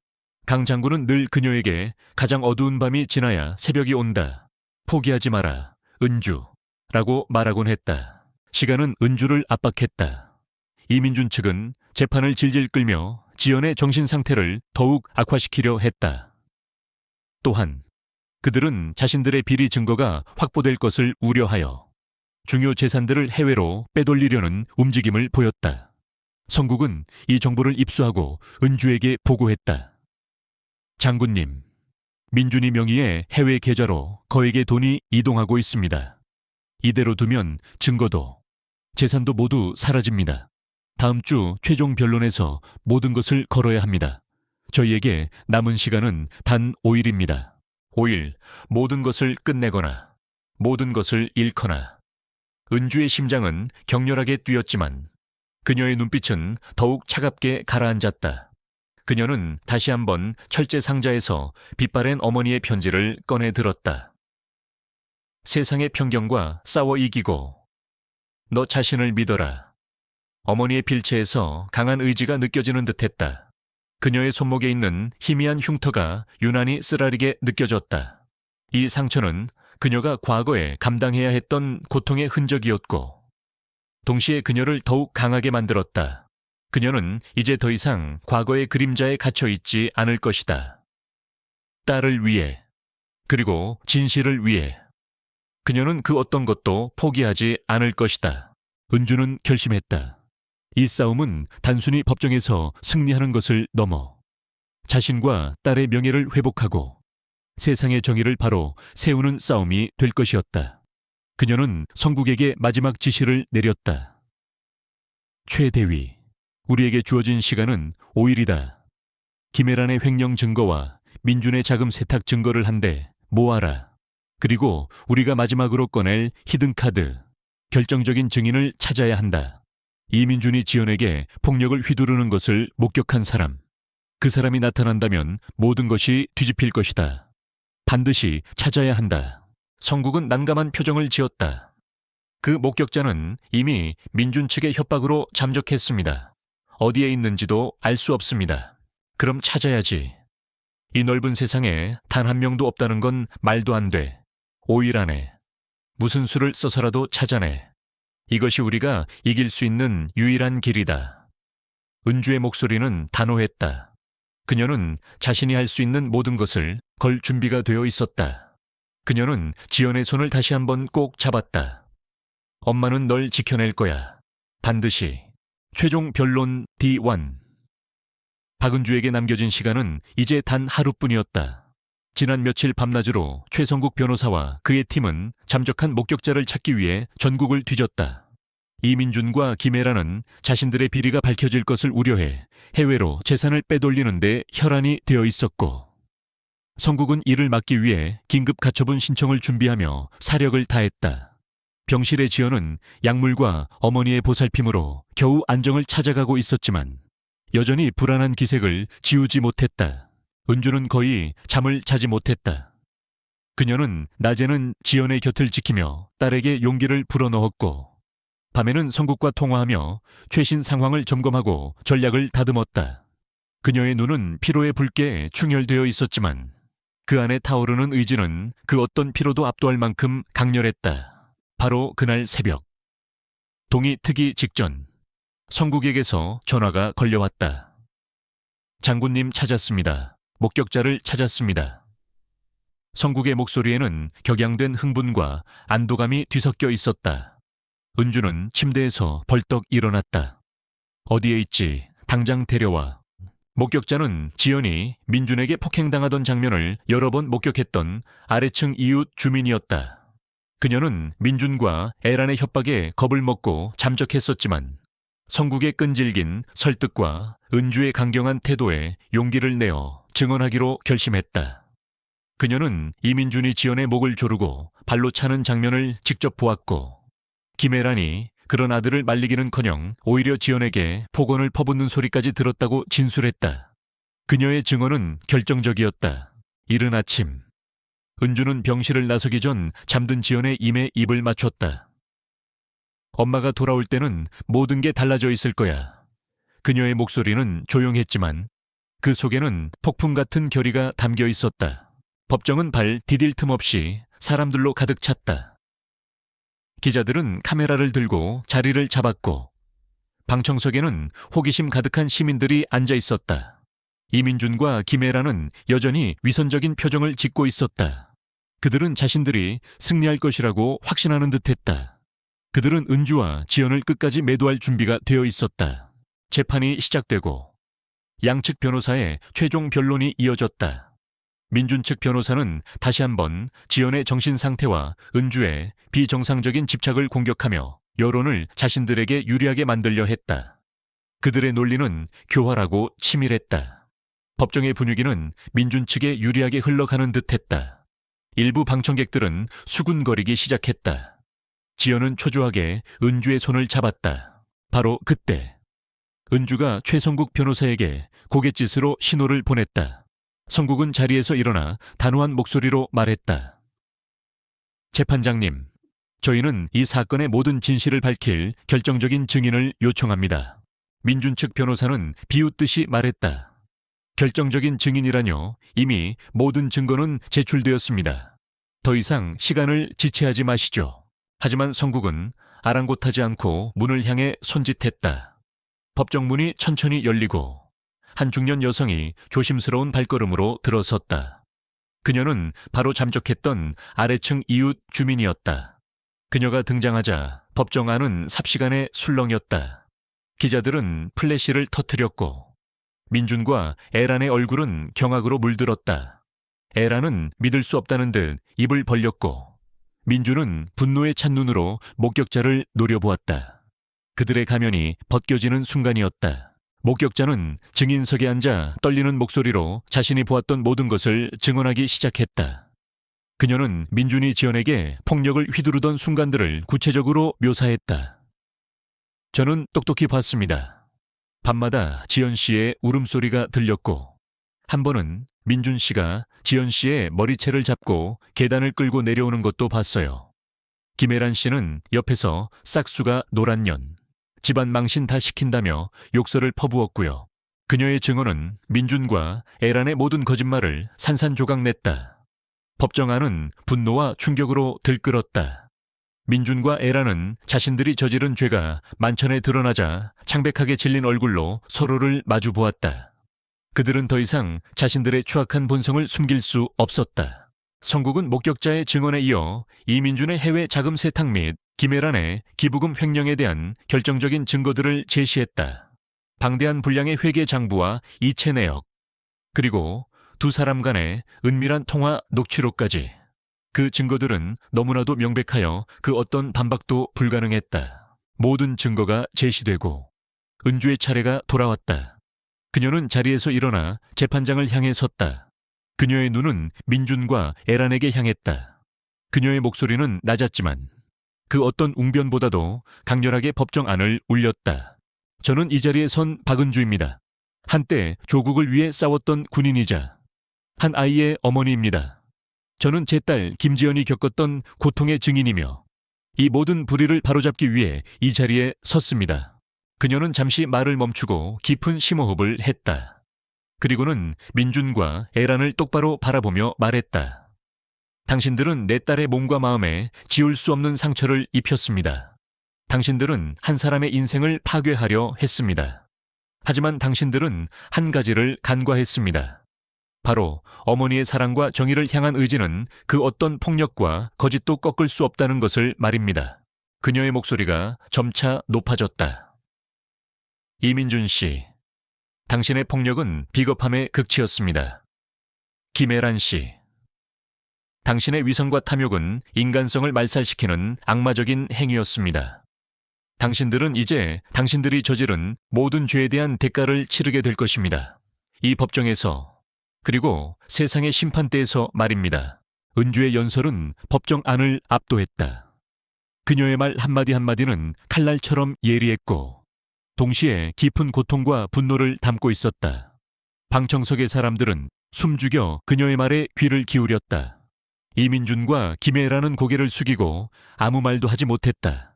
강 장군은 늘 그녀에게 가장 어두운 밤이 지나야 새벽이 온다. 포기하지 마라, 은주. 라고 말하곤 했다. 시간은 은주를 압박했다. 이민준 측은 재판을 질질 끌며 지연의 정신 상태를 더욱 악화시키려 했다. 또한 그들은 자신들의 비리 증거가 확보될 것을 우려하여 중요 재산들을 해외로 빼돌리려는 움직임을 보였다. 성국은 이 정보를 입수하고 은주에게 보고했다. 장군님, 민준이 명의의 해외 계좌로 거액의 돈이 이동하고 있습니다. 이대로 두면 증거도 재산도 모두 사라집니다. 다음 주 최종 변론에서 모든 것을 걸어야 합니다. 저희에게 남은 시간은 단 5일입니다. 5일 모든 것을 끝내거나 모든 것을 잃거나. 은주의 심장은 격렬하게 뛰었지만 그녀의 눈빛은 더욱 차갑게 가라앉았다. 그녀는 다시 한번 철제 상자에서 빛바랜 어머니의 편지를 꺼내 들었다. 세상의 편견과 싸워 이기고 너 자신을 믿어라. 어머니의 필체에서 강한 의지가 느껴지는 듯했다. 그녀의 손목에 있는 희미한 흉터가 유난히 쓰라리게 느껴졌다. 이 상처는 그녀가 과거에 감당해야 했던 고통의 흔적이었고 동시에 그녀를 더욱 강하게 만들었다. 그녀는 이제 더 이상 과거의 그림자에 갇혀 있지 않을 것이다. 딸을 위해, 그리고 진실을 위해 그녀는 그 어떤 것도 포기하지 않을 것이다. 은주는 결심했다. 이 싸움은 단순히 법정에서 승리하는 것을 넘어 자신과 딸의 명예를 회복하고 세상의 정의를 바로 세우는 싸움이 될 것이었다. 그녀는 성국에게 마지막 지시를 내렸다. 최대위, 우리에게 주어진 시간은 5일이다. 김혜란의 횡령 증거와 민준의 자금 세탁 증거를 한데 모아라. 그리고 우리가 마지막으로 꺼낼 히든카드, 결정적인 증인을 찾아야 한다. 이민준이 지연에게 폭력을 휘두르는 것을 목격한 사람. 그 사람이 나타난다면 모든 것이 뒤집힐 것이다. 반드시 찾아야 한다. 성국은 난감한 표정을 지었다. 그 목격자는 이미 민준 측의 협박으로 잠적했습니다. 어디에 있는지도 알 수 없습니다. 그럼 찾아야지. 이 넓은 세상에 단 한 명도 없다는 건 말도 안 돼. 5일 안에 무슨 수를 써서라도 찾아내. 이것이 우리가 이길 수 있는 유일한 길이다. 은주의 목소리는 단호했다. 그녀는 자신이 할 수 있는 모든 것을 걸 준비가 되어 있었다. 그녀는 지연의 손을 다시 한번 꼭 잡았다. 엄마는 널 지켜낼 거야. 반드시. 최종 변론 D1. 박은주에게 남겨진 시간은 이제 단 하루뿐이었다. 지난 며칠 밤낮으로 최성국 변호사와 그의 팀은 잠적한 목격자를 찾기 위해 전국을 뒤졌다. 이민준과 김혜란은 자신들의 비리가 밝혀질 것을 우려해 해외로 재산을 빼돌리는 데 혈안이 되어 있었고, 성국은 이를 막기 위해 긴급 가처분 신청을 준비하며 사력을 다했다. 병실의 지연은 약물과 어머니의 보살핌으로 겨우 안정을 찾아가고 있었지만 여전히 불안한 기색을 지우지 못했다. 은주는 거의 잠을 자지 못했다. 그녀는 낮에는 지연의 곁을 지키며 딸에게 용기를 불어넣었고, 밤에는 성국과 통화하며 최신 상황을 점검하고 전략을 다듬었다. 그녀의 눈은 피로에 붉게 충혈되어 있었지만 그 안에 타오르는 의지는 그 어떤 피로도 압도할 만큼 강렬했다. 바로 그날 새벽. 동이 트기 직전 성국에게서 전화가 걸려왔다. 장군님 찾았습니다. 목격자를 찾았습니다. 성국의 목소리에는 격양된 흥분과 안도감이 뒤섞여 있었다. 은주는 침대에서 벌떡 일어났다. 어디에 있지? 당장 데려와. 목격자는 지연이 민준에게 폭행당하던 장면을 여러 번 목격했던 아래층 이웃 주민이었다. 그녀는 민준과 에란의 협박에 겁을 먹고 잠적했었지만 성국의 끈질긴 설득과 은주의 강경한 태도에 용기를 내어 증언하기로 결심했다. 그녀는 이민준이 지연의 목을 조르고 발로 차는 장면을 직접 보았고, 김혜란이 그런 아들을 말리기는커녕 오히려 지연에게 폭언을 퍼붓는 소리까지 들었다고 진술했다. 그녀의 증언은 결정적이었다. 이른 아침 은주는 병실을 나서기 전 잠든 지연의 임에 입을 맞췄다. 엄마가 돌아올 때는 모든 게 달라져 있을 거야. 그녀의 목소리는 조용했지만 그 속에는 폭풍 같은 결의가 담겨 있었다. 법정은 발 디딜 틈 없이 사람들로 가득 찼다. 기자들은 카메라를 들고 자리를 잡았고, 방청석에는 호기심 가득한 시민들이 앉아 있었다. 이민준과 김혜란은 여전히 위선적인 표정을 짓고 있었다. 그들은 자신들이 승리할 것이라고 확신하는 듯했다. 그들은 은주와 지연을 끝까지 매도할 준비가 되어 있었다. 재판이 시작되고 양측 변호사의 최종 변론이 이어졌다. 민준 측 변호사는 다시 한번 지연의 정신 상태와 은주의 비정상적인 집착을 공격하며 여론을 자신들에게 유리하게 만들려 했다. 그들의 논리는 교활하고 치밀했다. 법정의 분위기는 민준 측에 유리하게 흘러가는 듯했다. 일부 방청객들은 수군거리기 시작했다. 지연은 초조하게 은주의 손을 잡았다. 바로 그때 은주가 최성국 변호사에게 고갯짓으로 신호를 보냈다. 성국은 자리에서 일어나 단호한 목소리로 말했다. 재판장님, 저희는 이 사건의 모든 진실을 밝힐 결정적인 증인을 요청합니다. 민준 측 변호사는 비웃듯이 말했다. 결정적인 증인이라뇨? 이미 모든 증거는 제출되었습니다. 더 이상 시간을 지체하지 마시죠. 하지만 성국은 아랑곳하지 않고 문을 향해 손짓했다. 법정 문이 천천히 열리고 한 중년 여성이 조심스러운 발걸음으로 들어섰다. 그녀는 바로 잠적했던 아래층 이웃 주민이었다. 그녀가 등장하자 법정 안은 삽시간에 술렁였다. 기자들은 플래시를 터뜨렸고 민준과 에란의 얼굴은 경악으로 물들었다. 에란은 믿을 수 없다는 듯 입을 벌렸고 민준은 분노에 찬 눈으로 목격자를 노려보았다. 그들의 가면이 벗겨지는 순간이었다. 목격자는 증인석에 앉아 떨리는 목소리로 자신이 보았던 모든 것을 증언하기 시작했다. 그녀는 민준이 지연에게 폭력을 휘두르던 순간들을 구체적으로 묘사했다. 저는 똑똑히 봤습니다. 밤마다 지연 씨의 울음소리가 들렸고 한 번은 민준 씨가 지연 씨의 머리채를 잡고 계단을 끌고 내려오는 것도 봤어요. 김혜란 씨는 옆에서 싹수가 노란 년, 집안 망신 다 시킨다며 욕설을 퍼부었고요. 그녀의 증언은 민준과 에란의 모든 거짓말을 산산조각냈다. 법정안은 분노와 충격으로 들끓었다. 민준과 에란은 자신들이 저지른 죄가 만천에 드러나자 창백하게 질린 얼굴로 서로를 마주 보았다. 그들은 더 이상 자신들의 추악한 본성을 숨길 수 없었다. 성국은 목격자의 증언에 이어 이민준의 해외 자금 세탁 및 김애란의 기부금 횡령에 대한 결정적인 증거들을 제시했다. 방대한 분량의 회계 장부와 이체 내역, 그리고 두 사람 간의 은밀한 통화 녹취록까지. 그 증거들은 너무나도 명백하여 그 어떤 반박도 불가능했다. 모든 증거가 제시되고 은주의 차례가 돌아왔다. 그녀는 자리에서 일어나 재판장을 향해 섰다. 그녀의 눈은 민준과 에란에게 향했다. 그녀의 목소리는 낮았지만 그 어떤 웅변보다도 강렬하게 법정안을 울렸다. 저는 이 자리에 선 박은주입니다. 한때 조국을 위해 싸웠던 군인이자 한 아이의 어머니입니다. 저는 제 딸 김지연이 겪었던 고통의 증인이며 이 모든 불의를 바로잡기 위해 이 자리에 섰습니다. 그녀는 잠시 말을 멈추고 깊은 심호흡을 했다. 그리고는 민준과 에란을 똑바로 바라보며 말했다. 당신들은 내 딸의 몸과 마음에 지울 수 없는 상처를 입혔습니다. 당신들은 한 사람의 인생을 파괴하려 했습니다. 하지만 당신들은 한 가지를 간과했습니다. 바로 어머니의 사랑과 정의를 향한 의지는 그 어떤 폭력과 거짓도 꺾을 수 없다는 것을 말입니다. 그녀의 목소리가 점차 높아졌다. 이민준 씨, 당신의 폭력은 비겁함의 극치였습니다. 김애란 씨, 당신의 위선과 탐욕은 인간성을 말살시키는 악마적인 행위였습니다. 당신들은 이제 당신들이 저지른 모든 죄에 대한 대가를 치르게 될 것입니다. 이 법정에서, 그리고 세상의 심판대에서 말입니다. 은주의 연설은 법정안을 압도했다. 그녀의 말 한마디 한마디는 칼날처럼 예리했고 동시에 깊은 고통과 분노를 담고 있었다. 방청석의 사람들은 숨죽여 그녀의 말에 귀를 기울였다. 이민준과 김애라는 고개를 숙이고 아무 말도 하지 못했다.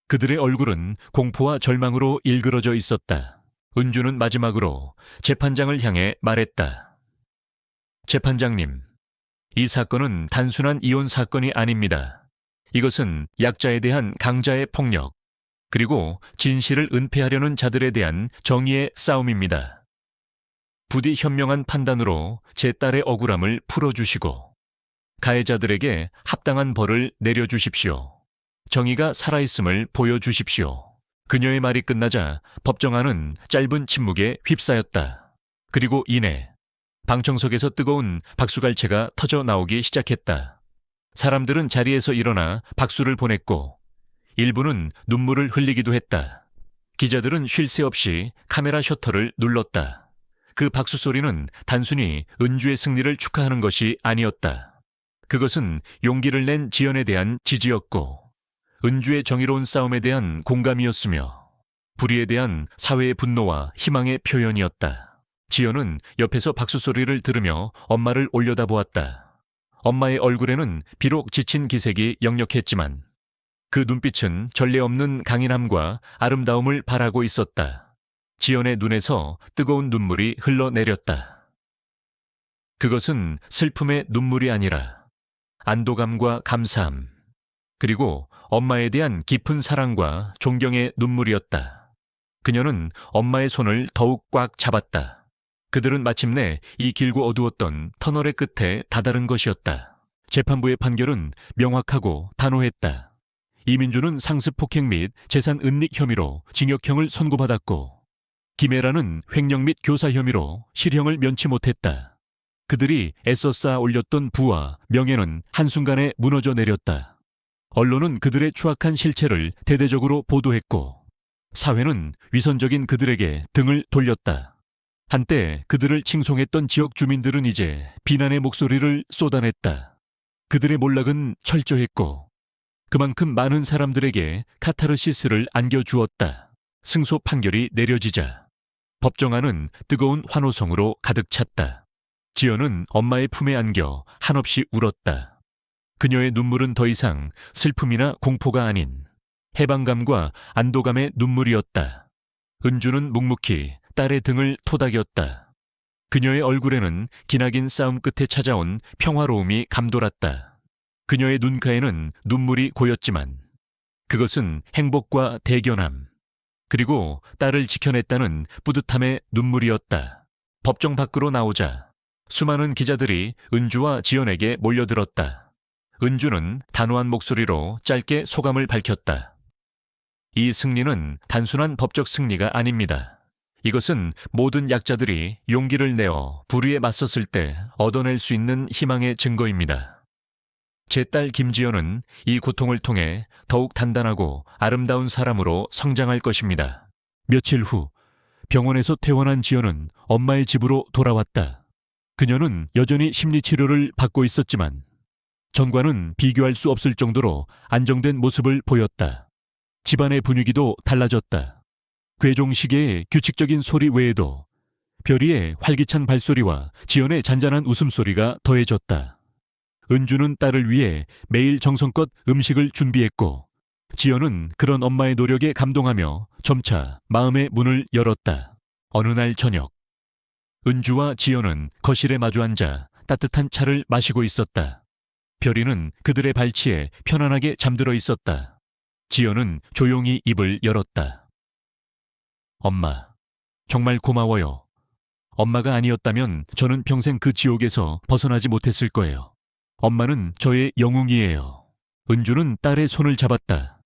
그들의 얼굴은 공포와 절망으로 일그러져 있었다. 은주는 마지막으로 재판장을 향해 말했다. 재판장님, 이 사건은 단순한 이혼 사건이 아닙니다. 이것은 약자에 대한 강자의 폭력, 그리고 진실을 은폐하려는 자들에 대한 정의의 싸움입니다. 부디 현명한 판단으로 제 딸의 억울함을 풀어주시고 가해자들에게 합당한 벌을 내려주십시오. 정의가 살아있음을 보여주십시오. 그녀의 말이 끝나자 법정안은 짧은 침묵에 휩싸였다. 그리고 이내 방청석에서 뜨거운 박수갈채가 터져 나오기 시작했다. 사람들은 자리에서 일어나 박수를 보냈고 일부는 눈물을 흘리기도 했다. 기자들은 쉴 새 없이 카메라 셔터를 눌렀다. 그 박수 소리는 단순히 은주의 승리를 축하하는 것이 아니었다. 그것은 용기를 낸 지연에 대한 지지였고 은주의 정의로운 싸움에 대한 공감이었으며 불의에 대한 사회의 분노와 희망의 표현이었다. 지연은 옆에서 박수 소리를 들으며 엄마를 올려다보았다. 엄마의 얼굴에는 비록 지친 기색이 역력했지만 그 눈빛은 전례 없는 강인함과 아름다움을 발하고 있었다. 지연의 눈에서 뜨거운 눈물이 흘러내렸다. 그것은 슬픔의 눈물이 아니라 안도감과 감사함, 그리고 엄마에 대한 깊은 사랑과 존경의 눈물이었다. 그녀는 엄마의 손을 더욱 꽉 잡았다. 그들은 마침내 이 길고 어두웠던 터널의 끝에 다다른 것이었다. 재판부의 판결은 명확하고 단호했다. 이민준은 상습 폭행 및 재산 은닉 혐의로 징역형을 선고받았고 김애란은 횡령 및 교사 혐의로 실형을 면치 못했다. 그들이 애써 쌓아 올렸던 부와 명예는 한순간에 무너져 내렸다. 언론은 그들의 추악한 실체를 대대적으로 보도했고 사회는 위선적인 그들에게 등을 돌렸다. 한때 그들을 칭송했던 지역 주민들은 이제 비난의 목소리를 쏟아냈다. 그들의 몰락은 철저했고 그만큼 많은 사람들에게 카타르시스를 안겨주었다. 승소 판결이 내려지자 법정안은 뜨거운 환호성으로 가득 찼다. 지연은 엄마의 품에 안겨 한없이 울었다. 그녀의 눈물은 더 이상 슬픔이나 공포가 아닌 해방감과 안도감의 눈물이었다. 은주는 묵묵히 딸의 등을 토닥였다. 그녀의 얼굴에는 기나긴 싸움 끝에 찾아온 평화로움이 감돌았다. 그녀의 눈가에는 눈물이 고였지만 그것은 행복과 대견함, 그리고 딸을 지켜냈다는 뿌듯함의 눈물이었다. 법정 밖으로 나오자 수많은 기자들이 은주와 지연에게 몰려들었다. 은주는 단호한 목소리로 짧게 소감을 밝혔다. 이 승리는 단순한 법적 승리가 아닙니다. 이것은 모든 약자들이 용기를 내어 불의에 맞섰을 때 얻어낼 수 있는 희망의 증거입니다. 제 딸 김지연은 이 고통을 통해 더욱 단단하고 아름다운 사람으로 성장할 것입니다. 며칠 후 병원에서 퇴원한 지연은 엄마의 집으로 돌아왔다. 그녀는 여전히 심리치료를 받고 있었지만 전과는 비교할 수 없을 정도로 안정된 모습을 보였다. 집안의 분위기도 달라졌다. 괴종시계의 규칙적인 소리 외에도 별이의 활기찬 발소리와 지연의 잔잔한 웃음소리가 더해졌다. 은주는 딸을 위해 매일 정성껏 음식을 준비했고 지연은 그런 엄마의 노력에 감동하며 점차 마음의 문을 열었다. 어느 날 저녁, 은주와 지연은 거실에 마주 앉아 따뜻한 차를 마시고 있었다. 별이는 그들의 발치에 편안하게 잠들어 있었다. 지연은 조용히 입을 열었다. 엄마, 정말 고마워요. 엄마가 아니었다면 저는 평생 그 지옥에서 벗어나지 못했을 거예요. 엄마는 저의 영웅이에요. 은주는 딸의 손을 잡았다.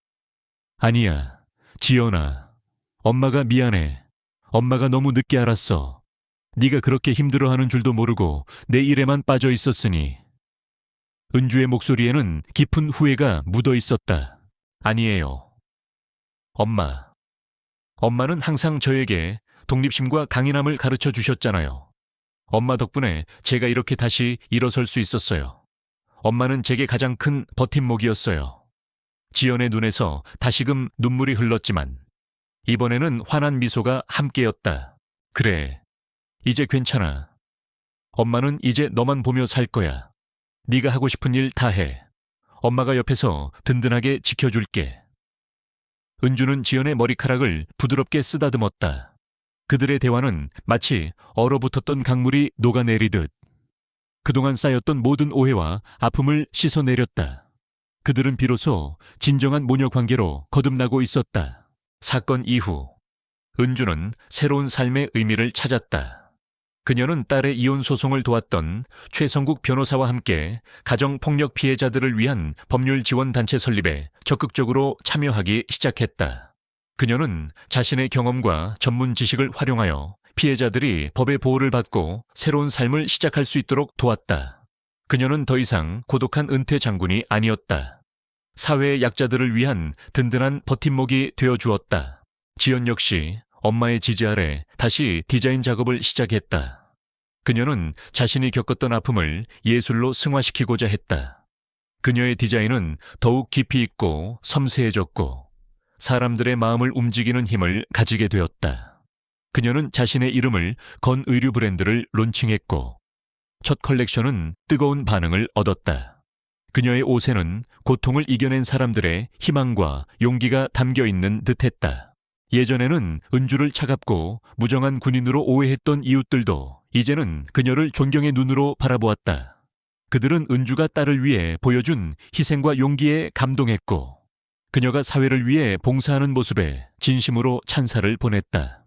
아니야, 지연아. 엄마가 미안해. 엄마가 너무 늦게 알았어. 네가 그렇게 힘들어하는 줄도 모르고 내 일에만 빠져 있었으니. 은주의 목소리에는 깊은 후회가 묻어 있었다. 아니에요. 엄마는 항상 저에게 독립심과 강인함을 가르쳐 주셨잖아요. 엄마 덕분에 제가 이렇게 다시 일어설 수 있었어요. 엄마는 제게 가장 큰 버팀목이었어요. 지연의 눈에서 다시금 눈물이 흘렀지만 이번에는 환한 미소가 함께였다. 그래, 이제 괜찮아. 엄마는 이제 너만 보며 살 거야. 네가 하고 싶은 일 다 해. 엄마가 옆에서 든든하게 지켜줄게. 은주는 지연의 머리카락을 부드럽게 쓰다듬었다. 그들의 대화는 마치 얼어붙었던 강물이 녹아내리듯 그동안 쌓였던 모든 오해와 아픔을 씻어내렸다. 그들은 비로소 진정한 모녀 관계로 거듭나고 있었다. 사건 이후 은주는 새로운 삶의 의미를 찾았다. 그녀는 딸의 이혼 소송을 도왔던 최성국 변호사와 함께 가정폭력 피해자들을 위한 법률 지원 단체 설립에 적극적으로 참여하기 시작했다. 그녀는 자신의 경험과 전문 지식을 활용하여 피해자들이 법의 보호를 받고 새로운 삶을 시작할 수 있도록 도왔다. 그녀는 더 이상 고독한 은퇴 장군이 아니었다. 사회의 약자들을 위한 든든한 버팀목이 되어주었다. 지연 역시 엄마의 지지 아래 다시 디자인 작업을 시작했다. 그녀는 자신이 겪었던 아픔을 예술로 승화시키고자 했다. 그녀의 디자인은 더욱 깊이 있고 섬세해졌고 사람들의 마음을 움직이는 힘을 가지게 되었다. 그녀는 자신의 이름을 건 의류 브랜드를 론칭했고 첫 컬렉션은 뜨거운 반응을 얻었다. 그녀의 옷에는 고통을 이겨낸 사람들의 희망과 용기가 담겨 있는 듯했다. 예전에는 은주를 차갑고 무정한 군인으로 오해했던 이웃들도 이제는 그녀를 존경의 눈으로 바라보았다. 그들은 은주가 딸을 위해 보여준 희생과 용기에 감동했고 그녀가 사회를 위해 봉사하는 모습에 진심으로 찬사를 보냈다.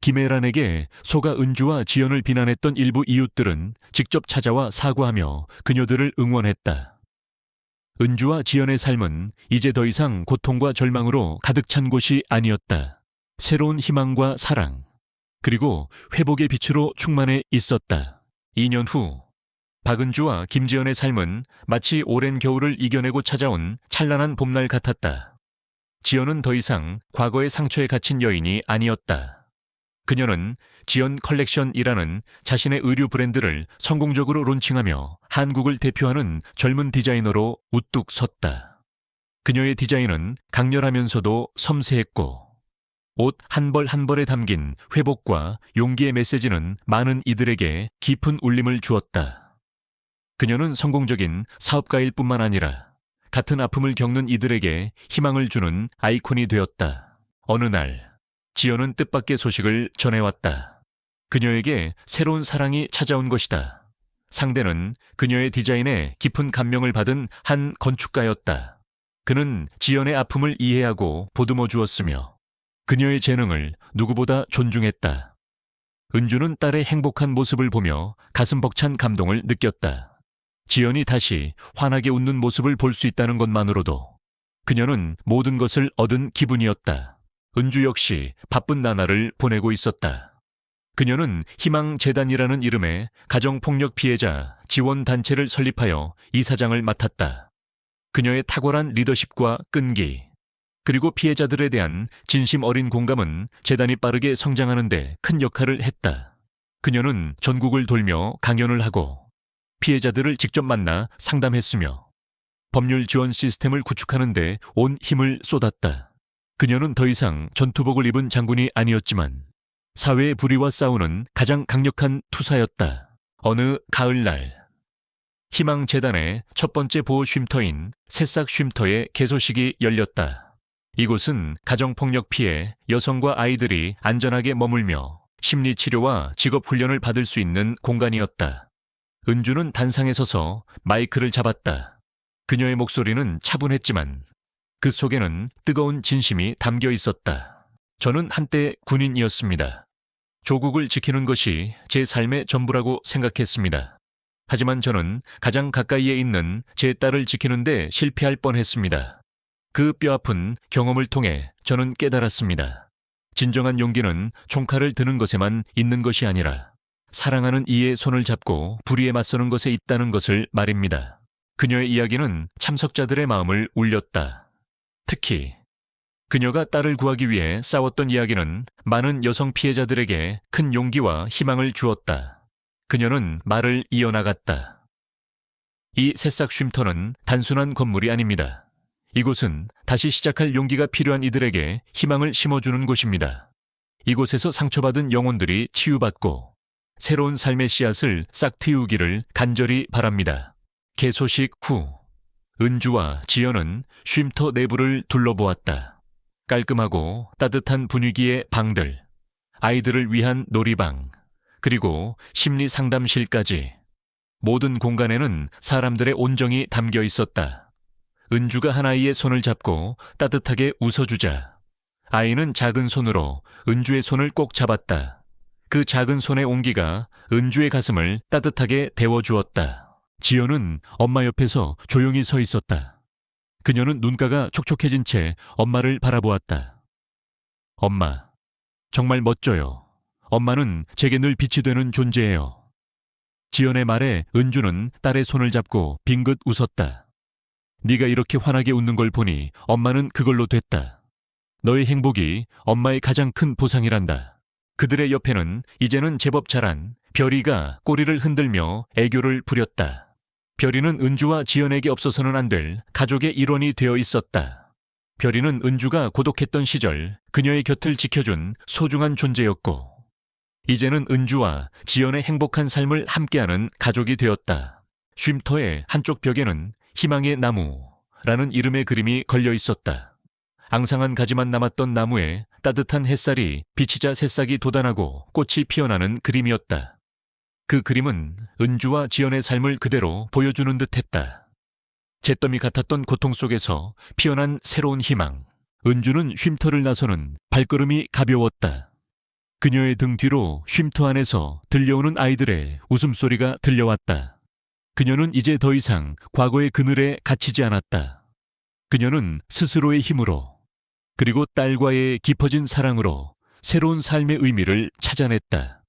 김혜란에게 속아 은주와 지연을 비난했던 일부 이웃들은 직접 찾아와 사과하며 그녀들을 응원했다. 은주와 지연의 삶은 이제 더 이상 고통과 절망으로 가득 찬 곳이 아니었다. 새로운 희망과 사랑, 그리고 회복의 빛으로 충만해 있었다. 2년 후, 박은주와 김지연의 삶은 마치 오랜 겨울을 이겨내고 찾아온 찬란한 봄날 같았다. 지연은 더 이상 과거의 상처에 갇힌 여인이 아니었다. 그녀는 지연 컬렉션이라는 자신의 의류 브랜드를 성공적으로 론칭하며 한국을 대표하는 젊은 디자이너로 우뚝 섰다. 그녀의 디자인은 강렬하면서도 섬세했고 옷 한 벌 한 벌에 담긴 회복과 용기의 메시지는 많은 이들에게 깊은 울림을 주었다. 그녀는 성공적인 사업가일 뿐만 아니라 같은 아픔을 겪는 이들에게 희망을 주는 아이콘이 되었다. 어느 날 지연은 뜻밖의 소식을 전해왔다. 그녀에게 새로운 사랑이 찾아온 것이다. 상대는 그녀의 디자인에 깊은 감명을 받은 한 건축가였다. 그는 지연의 아픔을 이해하고 보듬어 주었으며 그녀의 재능을 누구보다 존중했다. 은주는 딸의 행복한 모습을 보며 가슴 벅찬 감동을 느꼈다. 지연이 다시 환하게 웃는 모습을 볼 수 있다는 것만으로도 그녀는 모든 것을 얻은 기분이었다. 은주 역시 바쁜 나날을 보내고 있었다. 그녀는 희망재단이라는 이름의 가정폭력 피해자 지원단체를 설립하여 이사장을 맡았다. 그녀의 탁월한 리더십과 끈기, 그리고 피해자들에 대한 진심 어린 공감은 재단이 빠르게 성장하는 데 큰 역할을 했다. 그녀는 전국을 돌며 강연을 하고 피해자들을 직접 만나 상담했으며 법률 지원 시스템을 구축하는 데 온 힘을 쏟았다. 그녀는 더 이상 전투복을 입은 장군이 아니었지만 사회의 불의와 싸우는 가장 강력한 투사였다. 어느 가을날, 희망재단의 첫 번째 보호 쉼터인 새싹 쉼터의 개소식이 열렸다. 이곳은 가정폭력 피해 여성과 아이들이 안전하게 머물며 심리치료와 직업훈련을 받을 수 있는 공간이었다. 은주는 단상에 서서 마이크를 잡았다. 그녀의 목소리는 차분했지만 그 속에는 뜨거운 진심이 담겨 있었다. 저는 한때 군인이었습니다. 조국을 지키는 것이 제 삶의 전부라고 생각했습니다. 하지만 저는 가장 가까이에 있는 제 딸을 지키는 데 실패할 뻔했습니다. 그 뼈아픈 경험을 통해 저는 깨달았습니다. 진정한 용기는 총칼을 드는 것에만 있는 것이 아니라 사랑하는 이의 손을 잡고 불의에 맞서는 것에 있다는 것을 말입니다. 그녀의 이야기는 참석자들의 마음을 울렸다. 특히 그녀가 딸을 구하기 위해 싸웠던 이야기는 많은 여성 피해자들에게 큰 용기와 희망을 주었다. 그녀는 말을 이어나갔다. 이 새싹 쉼터는 단순한 건물이 아닙니다. 이곳은 다시 시작할 용기가 필요한 이들에게 희망을 심어주는 곳입니다. 이곳에서 상처받은 영혼들이 치유받고 새로운 삶의 씨앗을 싹 틔우기를 간절히 바랍니다. 개소식 후, 은주와 지연은 쉼터 내부를 둘러보았다. 깔끔하고 따뜻한 분위기의 방들, 아이들을 위한 놀이방, 그리고 심리 상담실까지 모든 공간에는 사람들의 온정이 담겨 있었다. 은주가 한 아이의 손을 잡고 따뜻하게 웃어주자 아이는 작은 손으로 은주의 손을 꼭 잡았다. 그 작은 손의 온기가 은주의 가슴을 따뜻하게 데워주었다. 지연은 엄마 옆에서 조용히 서 있었다. 그녀는 눈가가 촉촉해진 채 엄마를 바라보았다. 엄마, 정말 멋져요. 엄마는 제게 늘 빛이 되는 존재예요. 지연의 말에 은주는 딸의 손을 잡고 빙긋 웃었다. 네가 이렇게 환하게 웃는 걸 보니 엄마는 그걸로 됐다. 너의 행복이 엄마의 가장 큰 보상이란다. 그들의 옆에는 이제는 제법 자란 별이가 꼬리를 흔들며 애교를 부렸다. 별이는 은주와 지연에게 없어서는 안 될 가족의 일원이 되어 있었다. 별이는 은주가 고독했던 시절 그녀의 곁을 지켜준 소중한 존재였고 이제는 은주와 지연의 행복한 삶을 함께하는 가족이 되었다. 쉼터의 한쪽 벽에는 희망의 나무라는 이름의 그림이 걸려 있었다. 앙상한 가지만 남았던 나무에 따뜻한 햇살이 비치자 새싹이 돋아나고 꽃이 피어나는 그림이었다. 그 그림은 은주와 지연의 삶을 그대로 보여주는 듯했다. 잿더미 같았던 고통 속에서 피어난 새로운 희망. 은주는 쉼터를 나서는 발걸음이 가벼웠다. 그녀의 등 뒤로 쉼터 안에서 들려오는 아이들의 웃음소리가 들려왔다. 그녀는 이제 더 이상 과거의 그늘에 갇히지 않았다. 그녀는 스스로의 힘으로 그리고 딸과의 깊어진 사랑으로 새로운 삶의 의미를 찾아냈다.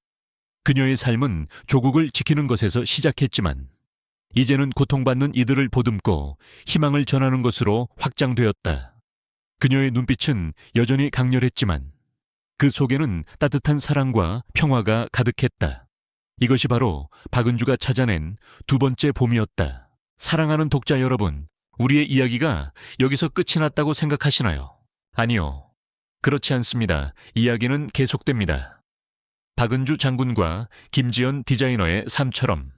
그녀의 삶은 조국을 지키는 것에서 시작했지만 이제는 고통받는 이들을 보듬고 희망을 전하는 것으로 확장되었다. 그녀의 눈빛은 여전히 강렬했지만 그 속에는 따뜻한 사랑과 평화가 가득했다. 이것이 바로 박은주가 찾아낸 두 번째 봄이었다. 사랑하는 독자 여러분, 우리의 이야기가 여기서 끝이 났다고 생각하시나요? 아니요. 그렇지 않습니다. 이야기는 계속됩니다. 박은주 장군과 김지연 디자이너의 삶처럼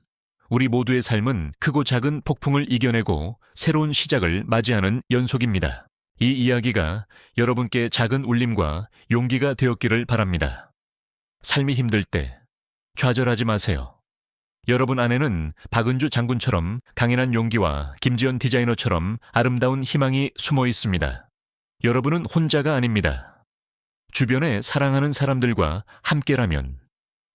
우리 모두의 삶은 크고 작은 폭풍을 이겨내고 새로운 시작을 맞이하는 연속입니다. 이 이야기가 여러분께 작은 울림과 용기가 되었기를 바랍니다. 삶이 힘들 때 좌절하지 마세요. 여러분 안에는 박은주 장군처럼 강인한 용기와 김지연 디자이너처럼 아름다운 희망이 숨어 있습니다. 여러분은 혼자가 아닙니다. 주변에 사랑하는 사람들과 함께라면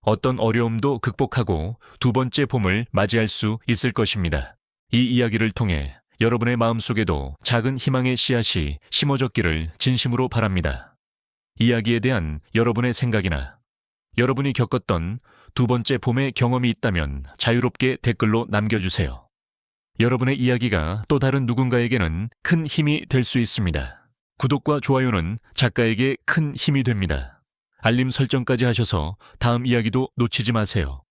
어떤 어려움도 극복하고 두 번째 봄을 맞이할 수 있을 것입니다. 이 이야기를 통해 여러분의 마음속에도 작은 희망의 씨앗이 심어졌기를 진심으로 바랍니다. 이야기에 대한 여러분의 생각이나 여러분이 겪었던 두 번째 봄의 경험이 있다면 자유롭게 댓글로 남겨주세요. 여러분의 이야기가 또 다른 누군가에게는 큰 힘이 될 수 있습니다. 구독과 좋아요는 작가에게 큰 힘이 됩니다. 알림 설정까지 하셔서 다음 이야기도 놓치지 마세요.